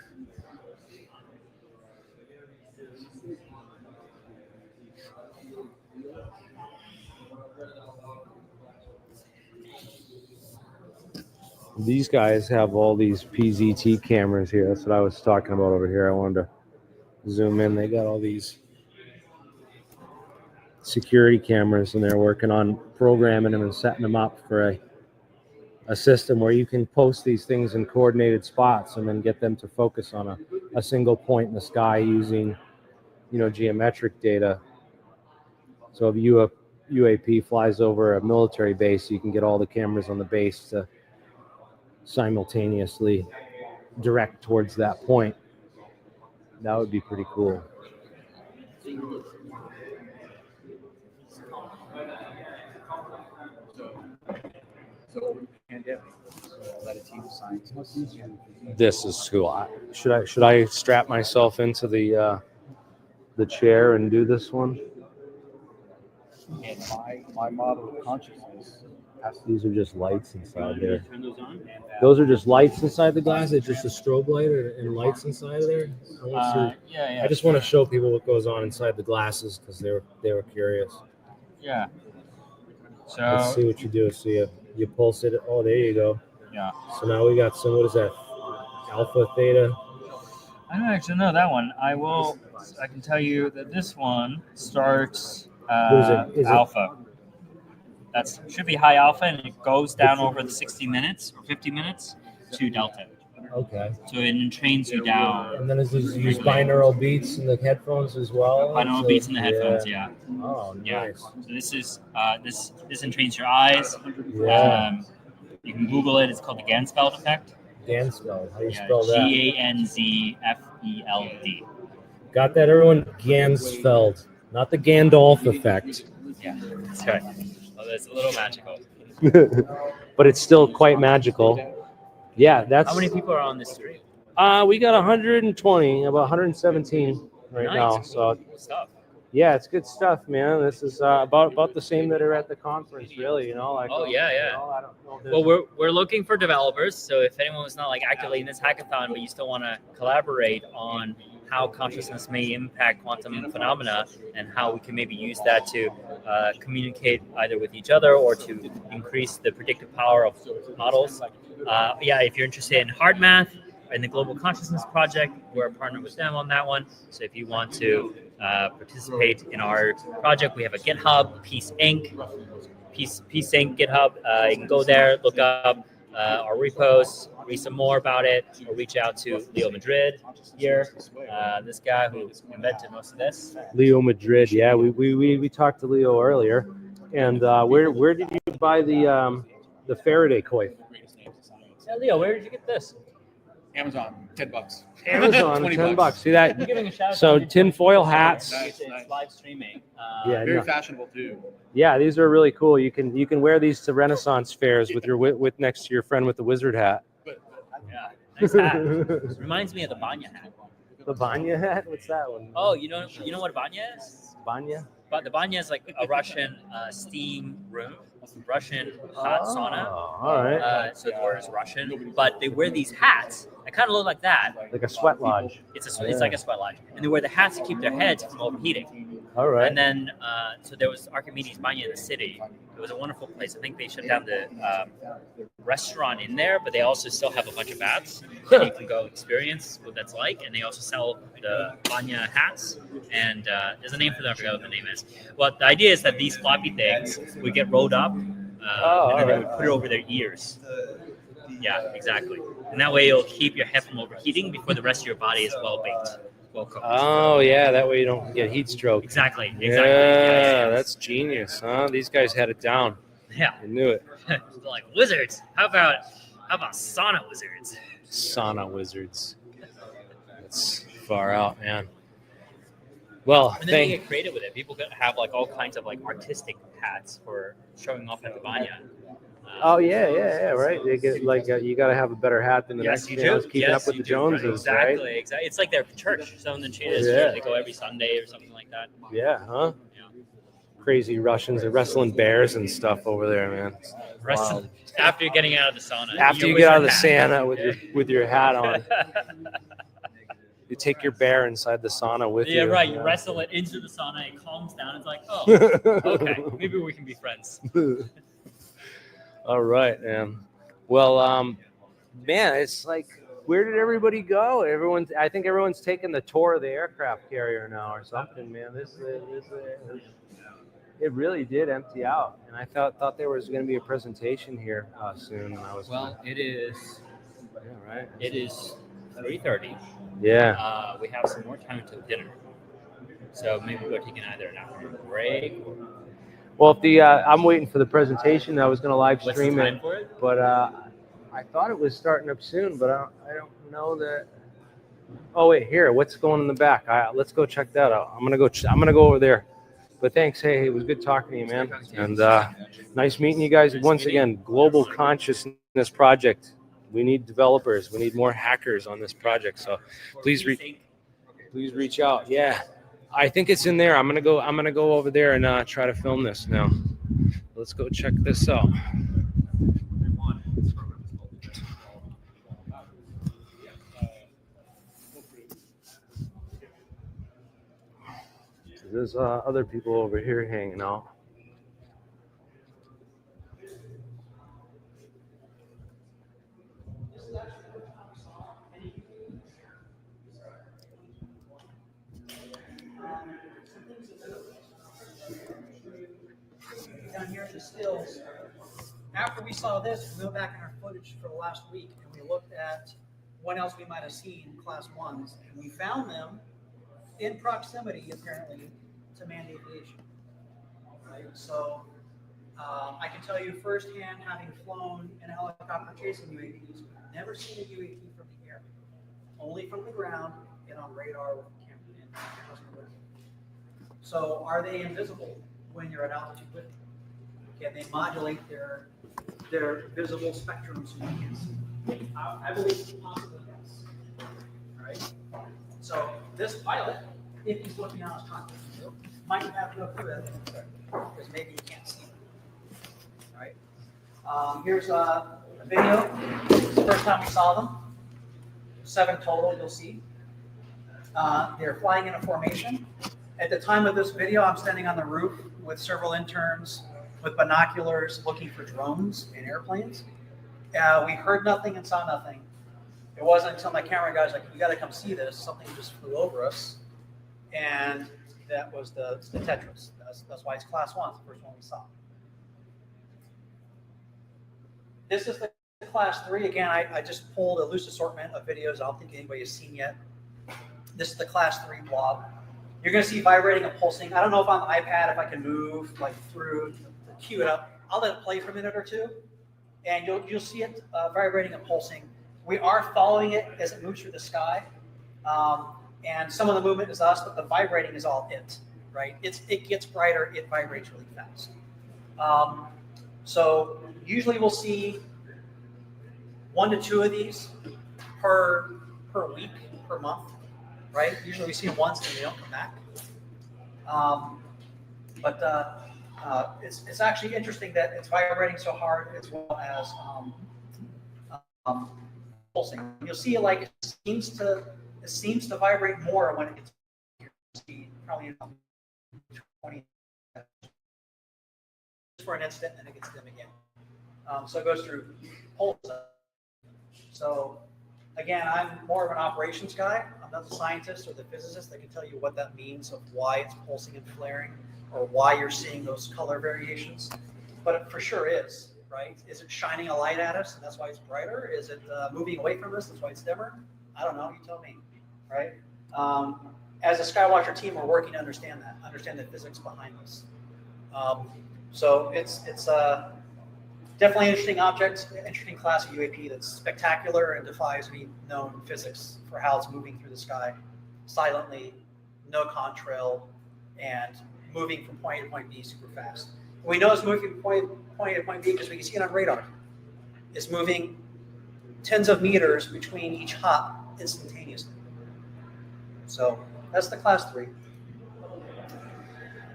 These guys have all these PZT cameras here. That's what I was talking about over here. I wanted to zoom in. They got all these security cameras, and they're working on programming them and setting them up for a system where you can post these things in coordinated spots and then get them to focus on a single point in the sky using, geometric data. So if UAP flies over a military base, you can get all the cameras on the base to simultaneously direct towards that point. That would be pretty cool. This is cool. Should I strap myself into the chair and do this one? And my model of consciousness. These are just lights inside there. Turn those on? Those are just lights inside the glass. It's just a strobe light and lights inside of there. Yeah. I just want to show people what goes on inside the glasses because they were curious. Yeah. So Let's see what you do. So you pulse it. Oh, there you go. Yeah. So now we got some. What is that? Alpha, theta. I don't actually know that one. I can tell you that this one starts Is it alpha. That should be high alpha, and it goes down over the 60 minutes or 50 minutes to delta. Okay. So it trains you down. And then is this use binaural beats in the headphones as well? Binaural beats in the headphones, yeah. Oh, nice. Yeah. So this is this entrains your eyes. Yeah. You can Google it. It's called the Ganzfeld effect. Ganzfeld. How do you spell that? Ganzfeld. Got that, everyone? Ganzfeld, not the Gandalf effect. Yeah, that's right. Well, that's a little magical. But it's still quite magical. Yeah, that's. How many people are on this stream? We got 120, about 117 right now. So Cool stuff. yeah, it's good stuff, man. This is about the same that are at the conference, really. Like. Oh yeah. I don't know. Well, we're looking for developers. So if anyone was not actively in this hackathon, but you still want to collaborate on how consciousness may impact quantum phenomena and how we can maybe use that to communicate either with each other or to increase the predictive power of models. If you're interested in hard math and the Global Consciousness Project, we're a partner with them on that one. So if you want to participate in our project, we have a GitHub, Peace Inc. Peace Inc. GitHub. You can go there, look up our repos, read some more about it, or reach out to Leo Madrid here, this guy who invented most of this. Leo Madrid, yeah, we talked to Leo earlier, and where did you buy the Faraday coil? Yeah, Leo, where did you get this? Amazon, $10. Amazon, $10. See that? I'm giving a shout out So to tinfoil hats. It's live streaming. Very fashionable too. Yeah, these are really cool. You can wear these to Renaissance fairs with your with next to your friend with the wizard hat. Yeah, nice hat. Reminds me of the Banya hat. The Banya hat? What's that one? Oh, you know what a Banya is? Banya? But the Banya is like a Russian steam room, Russian hot sauna. All right. So the word is Russian, but they wear these hats that kind of look like that. Like a sweat lodge. It's like a sweat lodge, and they wear the hats to keep their heads from overheating. All right. And then, so there was Archimedes Banya in the city. It was a wonderful place. I think they shut down the restaurant in there, but they also still have a bunch of baths that you can go experience what that's like. And they also sell the Banya hats. And there's a name for them. I forgot what the name is. Well, the idea is that these floppy things would get rolled up, and then they would put it over their ears. Yeah, exactly. And that way it'll keep your head from overheating before the rest of your body is well baked. Oh yeah, that way you don't get heat stroke. Exactly. Yeah, that's genius, huh? These guys had it down. Yeah, I knew it. Like wizards. How about sauna wizards? Sauna wizards. That's far out, man. Well, and then they get creative with it. People could have like all kinds of like artistic hats for showing off at the Banya. Oh yeah, right. They get like you got to have a better hat than the next you one. do. Keeping up with the Joneses, right? Exactly. It's like their church, Southern Cheetahs. Yeah. They go every Sunday or something like that. Yeah, huh? Yeah. crazy Russians. They're wrestling bears and stuff over there, man. Wrestling after you're getting out of the sauna. After you get out of the sauna with your hat on, you take your bear inside the sauna with you. Yeah, right. You wrestle it into the sauna. It calms down. It's like, oh, okay, maybe we can be friends. All right, man. Well, man, it's like, where did everybody go? I think everyone's taking the tour of the aircraft carrier now or something, man. It really did empty out, and I thought there was going to be a presentation here soon. And It is. Yeah, right. It is 3:30. Yeah. We have some more time until dinner, so maybe we're taking either an afternoon break. Well, if I'm waiting for the presentation. I was going to live What's the stream time it, for it? but I thought it was starting up soon, but I don't know that. Oh wait, here. What's going in the back? Let's go check that out. I'm gonna go over there. But thanks. Hey, it was good talking to you, man. And nice meeting you guys once again. Global Consciousness Project. We need developers. We need more hackers on this project. So please reach out. Yeah, I think it's in there. I'm gonna go over there and try to film this now. Let's go check this out. There's other people over here hanging out. Down here in the stills, after we saw this, we went back in our footage for the last week and we looked at what else we might have seen class ones, and we found them in proximity, apparently, to manned aviation. Right? So I can tell you firsthand, having flown in a helicopter chasing UAPs, never seen a UAP from the air, only from the ground and on radar with the camera. So are they invisible when you're at altitude with them? Can they modulate their visible spectrum so you can see? I believe possibly yes. Right? So this pilot, if he's looking out his cockpit window, might have no clue because maybe he can't see them. Right? Here's a video. This is the first time we saw them. 7 total, you'll see. They're flying in a formation. At the time of this video, I'm standing on the roof with several interns with binoculars looking for drones and airplanes. We heard nothing and saw nothing. It wasn't until my camera guy's like, "You got to come see this." Something just flew over us, and that was the Tetris. That's why it's class 1. It's the first one we saw. This is the class 3. Again, I just pulled a loose assortment of videos I don't think anybody has seen yet. This is the class 3 blob. You're going to see vibrating and pulsing. I don't know if on the iPad, if I can move like through to cue it up. I'll let it play for a minute or two, and you'll see it vibrating and pulsing. We are following it as it moves through the sky, and some of the movement is us, but the vibrating is all it. Right? It gets brighter. It vibrates really fast. So usually we'll see 1 to 2 of these per week, per month. Right? Usually we see them once and they don't come back. But it's actually interesting that it's vibrating so hard as well as pulsing. You'll see like it seems to vibrate more when it gets probably 20 for an instant and then it gets dim again. So it goes through pulse. So again, I'm more of an operations guy. I'm not the scientist or the physicist that can tell you what that means of why it's pulsing and flaring or why you're seeing those color variations. But it for sure is, right? Is it shining a light at us and that's why it's brighter? Is it moving away from us, that's why it's dimmer? I don't know, you tell me, right? As a Skywatcher team, we're working to understand the physics behind this. So it's definitely an interesting object, interesting class of UAP that's spectacular and defies any known physics for how it's moving through the sky silently, no contrail, and moving from point A to point B super fast. And we know it's moving from point A to point B because we can see it on radar. It's moving tens of meters between each hop instantaneously. So that's the class 3.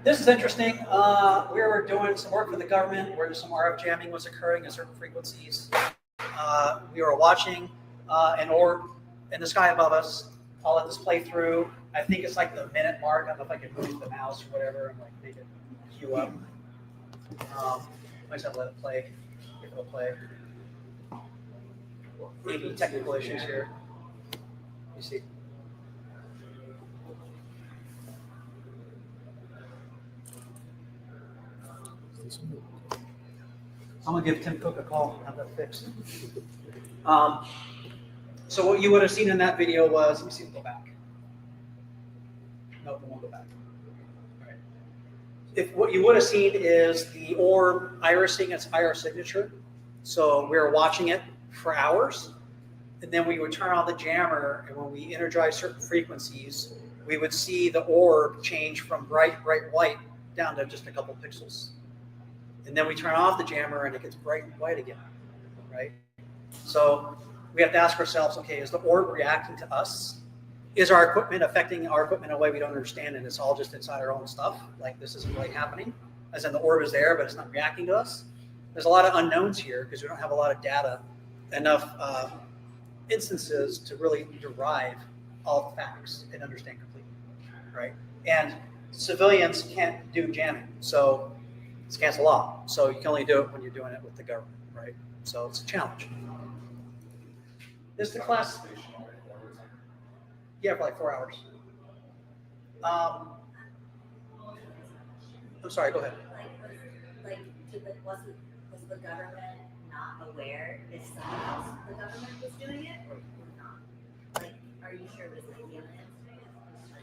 This is interesting. We were doing some work for the government where some RF jamming was occurring at certain frequencies. We were watching an orb in the sky above us. I'll let this play through. I think it's like the minute mark. I don't know if I can move the mouse or whatever and like make it queue up. I just have to let it play. If it'll play. Maybe technical issues here. You see. I'm gonna give Tim Cook a call, have that fixed. So what you would have seen in that video was, let me see if we'll go back. Nope, it won't go back. All right. If what you would have seen is the orb irising its IR signature. So we were watching it for hours, and then we would turn on the jammer, and when we energize certain frequencies, we would see the orb change from bright white down to just a couple pixels. And then we turn off the jammer and it gets bright white again, right? So we have to ask ourselves, okay, is the orb reacting to us? Is our equipment affecting our equipment in a way we don't understand and it's all just inside our own stuff? Like this isn't really happening? As in the orb is there, but it's not reacting to us? There's a lot of unknowns here because we don't have a lot of data, enough instances to really derive all the facts and understand completely, right? And civilians can't do jamming, so it's against the law. So you can only do it when you're doing it with the government, right? So it's a challenge. This is the class. Yeah, for like 4 hours. I'm sorry, go ahead. Was the government not aware if someone else in the government was doing it or not? Like, are you sure it was like aliens?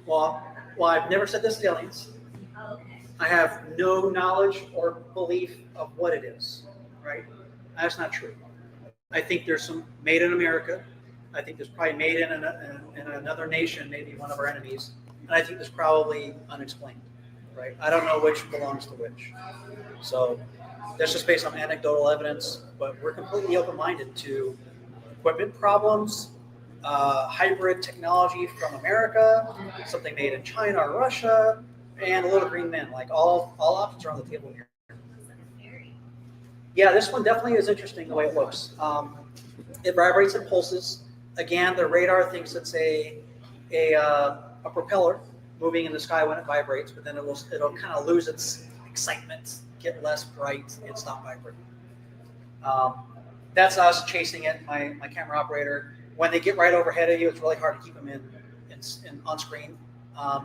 Well, I've never said this to aliens. Oh, okay. I have no knowledge or belief of what it is, right? That's not true. I think there's some made in America. I think there's probably made in another nation, maybe one of our enemies. And I think there's probably unexplained, right? I don't know which belongs to which. So that's just based on anecdotal evidence, but we're completely open-minded to equipment problems, hybrid technology from America, something made in China or Russia, and a little green men. Like all options are on the table here. Yeah, this one definitely is interesting the way it looks. It vibrates and pulses. Again, the radar thinks it's a propeller moving in the sky when it vibrates, but then it'll kind of lose its excitement, get less bright, and stop vibrating. That's us chasing it, my camera operator. When they get right overhead of you, it's really hard to keep them in on screen.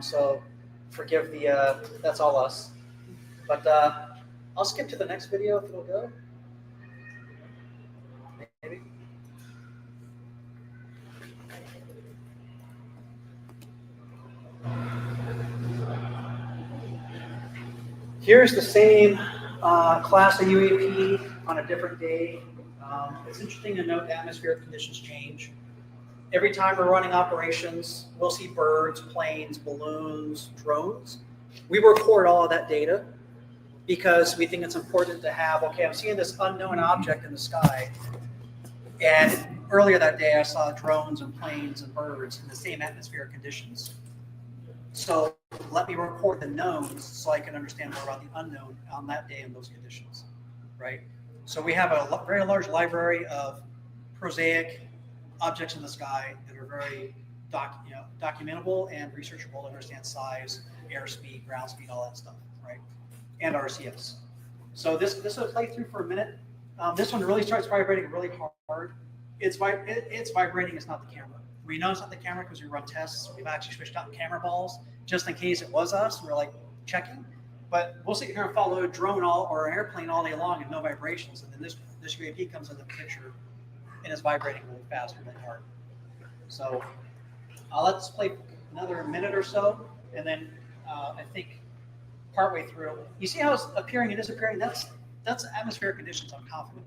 So forgive the, that's all us. But I'll skip to the next video if it'll go. Maybe. Here's the same class of UAP on a different day. It's interesting to note atmospheric conditions change. Every time we're running operations, we'll see birds, planes, balloons, drones. We record all of that data because we think it's important to have, okay, I'm seeing this unknown object in the sky. And earlier that day, I saw drones and planes and birds in the same atmospheric conditions. So let me record the knowns so I can understand more about the unknown on that day in those conditions, right? So we have a very large library of prosaic objects in the sky that are very documentable and researchable to understand size, airspeed, ground speed, all that stuff, right? And RCS. So this will play through for a minute. This one really starts vibrating really hard. It's vibrating, it's not the camera. We know it's not the camera because we run tests. We've actually switched out camera balls just in case it was us. We're like checking. But we'll sit here and follow a drone or an airplane all day long and no vibrations. And then this UAP comes into the picture and is vibrating really fast, really hard. So let's play another minute or so. And then I think partway through, you see how it's appearing and disappearing? That's atmospheric conditions, I'm confident.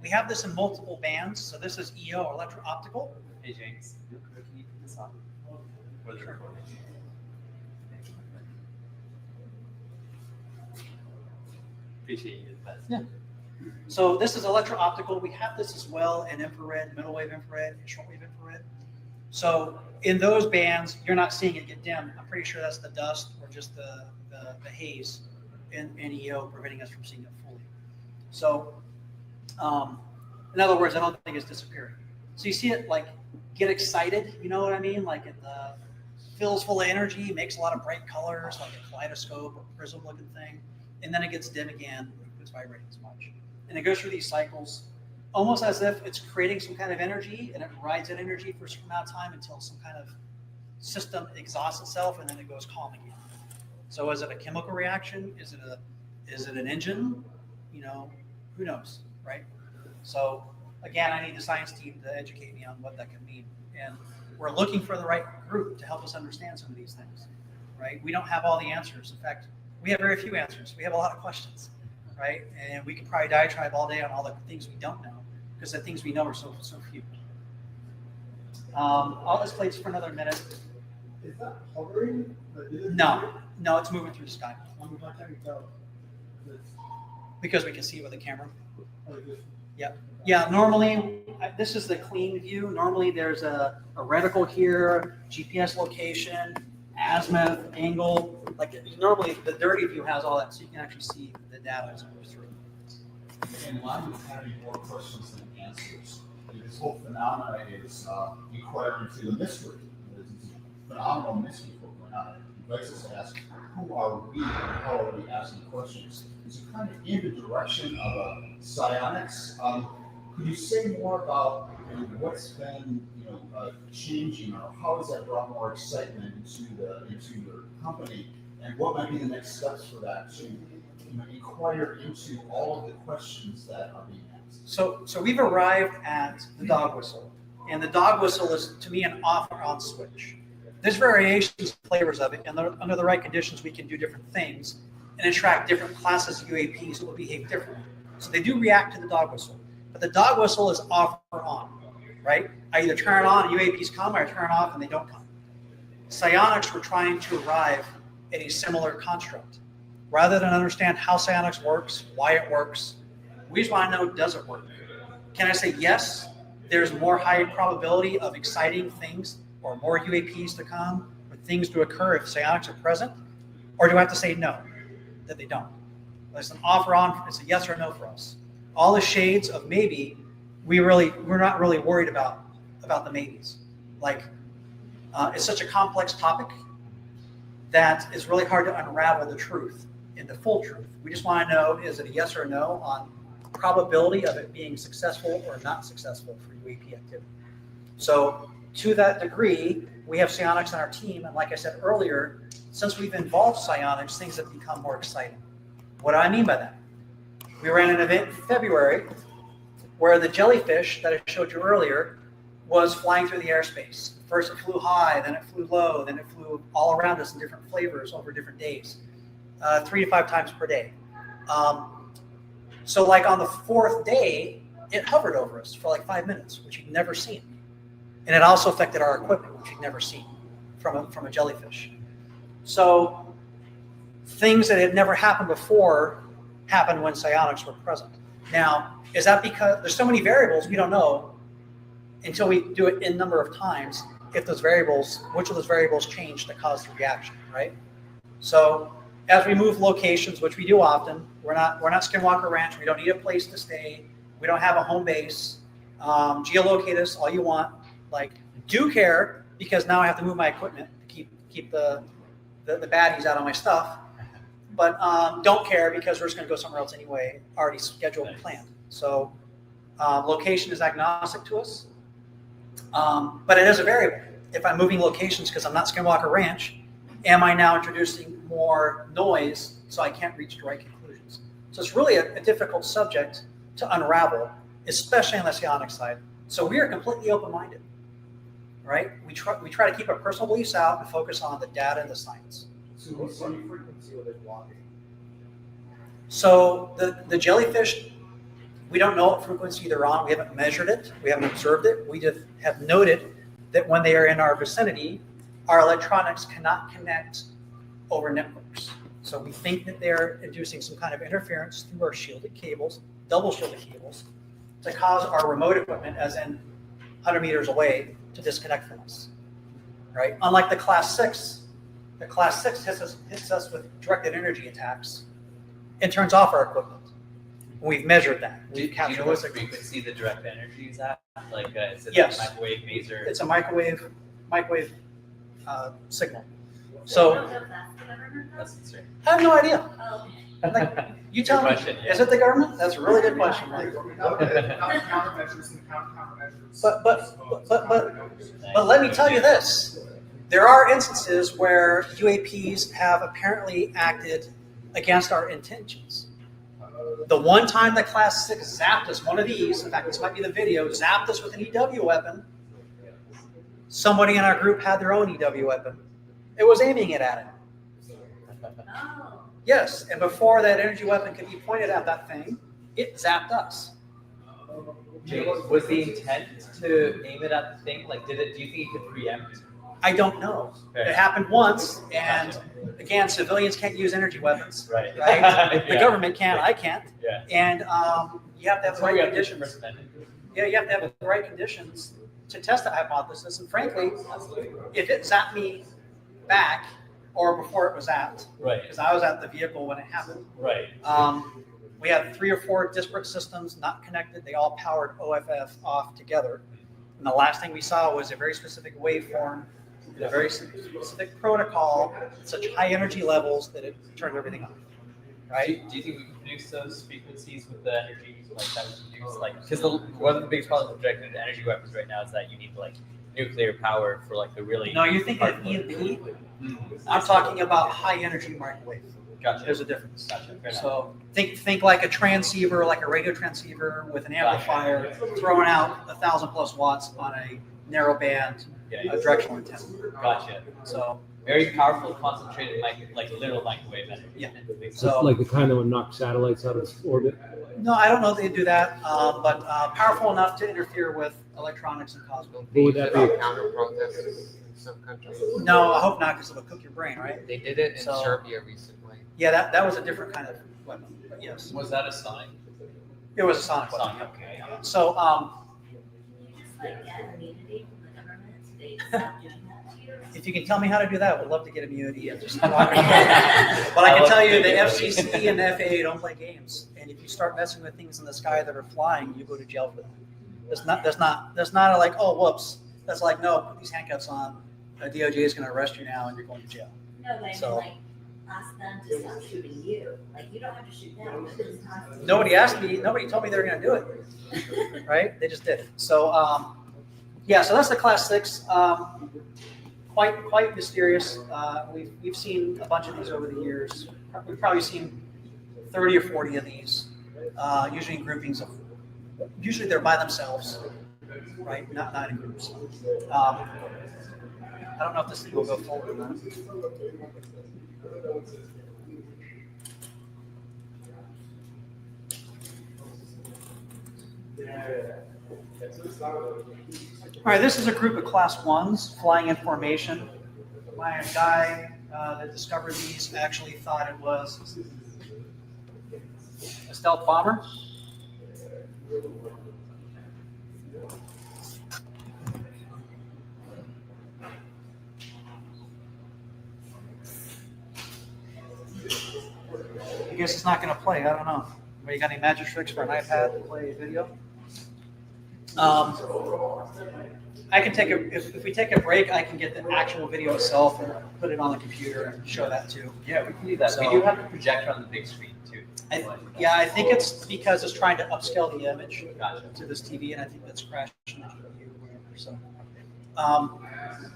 We have this in multiple bands. So this is EO, or electro-optical. Hey, James, can you put this on? For the recording. Appreciate you. Yeah. So this is electro-optical. We have this as well in infrared, middle wave infrared, and shortwave infrared. So in those bands, you're not seeing it get dim. I'm pretty sure that's the dust or just the haze in EO preventing us from seeing it fully. So, in other words, I don't think it's disappearing. So you see it like get excited, you know what I mean? Like it fills full of energy, makes a lot of bright colors, like a kaleidoscope or prism looking thing, and then it gets dim again, it's vibrating as much. And it goes through these cycles almost as if it's creating some kind of energy, and it rides that energy for a certain amount of time until some kind of system exhausts itself, and then it goes calm again. So is it a chemical reaction? Is it an engine? You know, who knows, right? So again, I need the science team to educate me on what that can mean. And we're looking for the right group to help us understand some of these things, right? We don't have all the answers. In fact, we have very few answers. We have a lot of questions, right? And we can probably diatribe all day on all the things we don't know, because the things we know are so few. I'll display this for another minute. Is that hovering? No, it's moving through the sky. Because we can see it with the camera. Yeah. Normally, this is the clean view. Normally, there's a reticle here, GPS location, azimuth, angle. Like normally, the dirty view has all that, so you can actually see the data as it moves through. And I'm having more questions than answers. This whole phenomena is inquiring into the mystery. There's a phenomenal mystery for going on. It invites us to ask, who are we and how are we asking questions? Is it kind of in the direction of psionics? Could you say more about what's been changing, or how has that brought more excitement into your company, and what might be the next steps for that to inquire into all of the questions that are being asked? So we've arrived at the dog whistle, and the dog whistle is, to me, an off or on switch. There's variations and flavors of it, and under the right conditions, we can do different things and attract different classes of UAPs that will behave differently. So they do react to the dog whistle, but the dog whistle is off or on, right? I either turn it on and UAPs come, or I turn it off and they don't come. Psionics were trying to arrive at a similar construct. Rather than understand how psionics works, why it works, we just want to know, does it work? Can I say yes, there's more high probability of exciting things or more UAPs to come or things to occur if psionics are present? Or do I have to say no, that they don't? It's an off or on, it's a yes or no for us. All the shades of maybe, we're not really worried about the maybes. Like, it's such a complex topic that it's really hard to unravel the truth into full truth. We just want to know, is it a yes or a no on probability of it being successful or not successful for UAP activity. So to that degree, we have psionics on our team. And like I said earlier, since we've involved psionics, things have become more exciting. What do I mean by that? We ran an event in February where the jellyfish that I showed you earlier was flying through the airspace. First it flew high, then it flew low, then it flew all around us in different flavors over different days, 3 to 5 times per day. So like on the 4th day, it hovered over us for like 5 minutes, which you'd never seen. And it also affected our equipment, which you'd never seen from a jellyfish. So things that had never happened before happened when psionics were present. Now, is that because there's so many variables we don't know until we do it in number of times if those variables, which of those variables change to cause the reaction, right? So as we move locations, which we do often, we're not Skinwalker Ranch. We don't need a place to stay. We don't have a home base. Geolocate us all you want. Like, do care, because now I have to move my equipment to keep the baddies out of my stuff. But don't care because we're just going to go somewhere else anyway, already scheduled and planned. So location is agnostic to us. But it is a variable. If I'm moving locations because I'm not Skinwalker Ranch, am I now introducing more noise so I can't reach the right conclusions? So it's really a difficult subject to unravel, especially on the psionic side. So we are completely open-minded, right? We try to keep our personal beliefs out and focus on the data and the science. So what's the frequency of it walking? So the jellyfish, we don't know what frequency they're on. We haven't measured it. We haven't observed it. We just have noted that when they are in our vicinity, our electronics cannot connect over networks. So we think that they're inducing some kind of interference through our shielded cables, double shielded cables, to cause our remote equipment, as in 100 meters away, to disconnect from us, right? Unlike the class 6 The class 6 hits us with directed energy attacks and turns off our equipment. We've measured that. Do you know what frequency the direct energy is at? Like, is it Yes. a microwave maser? It's a microwave signal. So That's insane. I have no idea. Like, you tell me, Good question, yeah. is it the government? That's a really good question. But let me tell you this. There are instances where UAPs have apparently acted against our intentions. The one time that Class 6 zapped us, one of these, in fact, this might be the video, zapped us with an EW weapon, somebody in our group had their own EW weapon. It was aiming it at it. Yes, and before that energy weapon could be pointed at that thing, it zapped us. James, was the intent to aim it at the thing? Like, do you think it could preempt? I don't know. Okay. It happened once, and again, civilians can't use energy weapons. Right. The government can, I can't. Yeah. And you have to have the right conditions. Recommended. Yeah, you have to have the right conditions to test the hypothesis. And frankly, if it zapped me back or before it was zapped, right? Because I was at the vehicle when it happened. Right. We had 3 or 4 disparate systems not connected. They all powered OFF off together. And the last thing we saw was a very specific waveform, a very specific protocol, at such high energy levels that it turned everything off. Right? Do you think we can produce those frequencies with the energy like that we produce? Like, because one of the biggest problems with directed energy weapons right now is that you need like nuclear power for like the really. No, you're thinking of EMP. I'm talking about high energy microwave. Gotcha. There's a difference. Gotcha. Fair So think like a transceiver, like a radio transceiver with an amplifier throwing out 1,000+ watts on a narrow band directional antenna. Gotcha. So very powerful, concentrated, like literal microwave energy. Yeah. So like the kind that would knock satellites out of orbit. No, I don't know if they do that, but powerful enough to interfere with electronics and cause. What would that be? Counter protests in some countries. No, I hope not, because it'll cook your brain, right? They did it in So- Serbia recently. Yeah, that was a different kind of weapon. But yes, Was that a sign? it was a sonic weapon. Sign. Okay. So if you can tell me how to do that, I would love to get immunity. And just but I can tell you the FCC and the FAA don't play games. And if you start messing with things in the sky that are flying, you go to jail for that. That's not a like, oh, whoops. That's like, no, put these handcuffs on. The DOJ is going to arrest you now, and you're going to jail. No, but I mean, So- like, ask them to stop shooting you. Like, you don't have to shoot them. But just ask them. Nobody asked me. Nobody told me they were going to do it. Right? They just did it. So, yeah. So that's the Class 6. Quite mysterious. We've seen a bunch of these over the years. We've probably seen 30 or 40 of these. Usually in groupings of. Usually they're by themselves, right? Not in groups. I don't know if this thing will go forward or not. All right, this is a group of Class 1s flying in formation. My guy that discovered these actually thought it was a stealth bomber. I guess it's not going to play. I don't know. You got any magic tricks for an iPad to play video? I can take if we take a break, I can get the actual video itself and put it on the computer and show that too. Yeah, we can do that. So- we do have the projector on the big screen too. I think it's because it's trying to upscale the image Gotcha. to this TV, and I think that's crashing the GPU or whatever. So,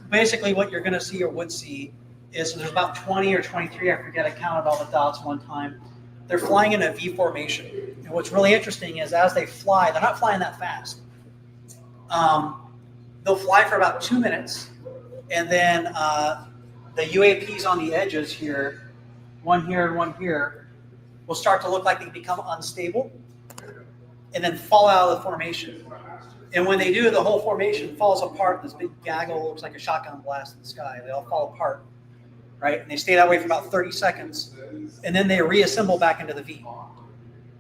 basically, what you're going to see or would see is there's about 20 or 23. I forget. I counted all the dots one time. They're flying in a V formation, and what's really interesting is as they fly, they're not flying that fast. They'll fly for about 2 minutes, and then the UAPs on the edges here, one here and one here, will start to look like they become unstable and then fall out of the formation. And when they do, the whole formation falls apart. This big gaggle looks like a shotgun blast in the sky. They all fall apart, right? And they stay that way for about 30 seconds. And then they reassemble back into the V,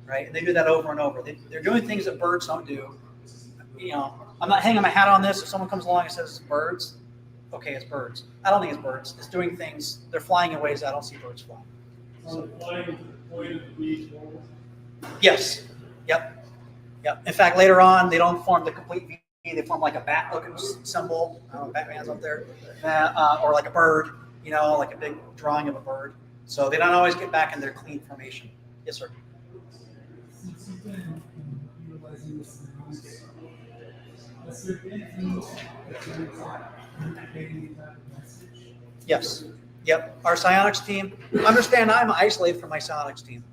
right? And they do that over and over. They're doing things that birds don't do. You know, I'm not hanging my hat on this. If someone comes along and says it's birds, okay, it's birds. I don't think it's birds. It's doing things. They're flying in ways I don't see birds flying. So, yes. Yep. Yep. In fact, later on, they don't form the complete V. They form like a bat-looking symbol. Batman's up there, or like a bird. You know, like a big drawing of a bird. So they don't always get back in their clean formation. Yes, sir. Yes. Yep. Our psionics team. Understand, I'm isolated from my psionics team.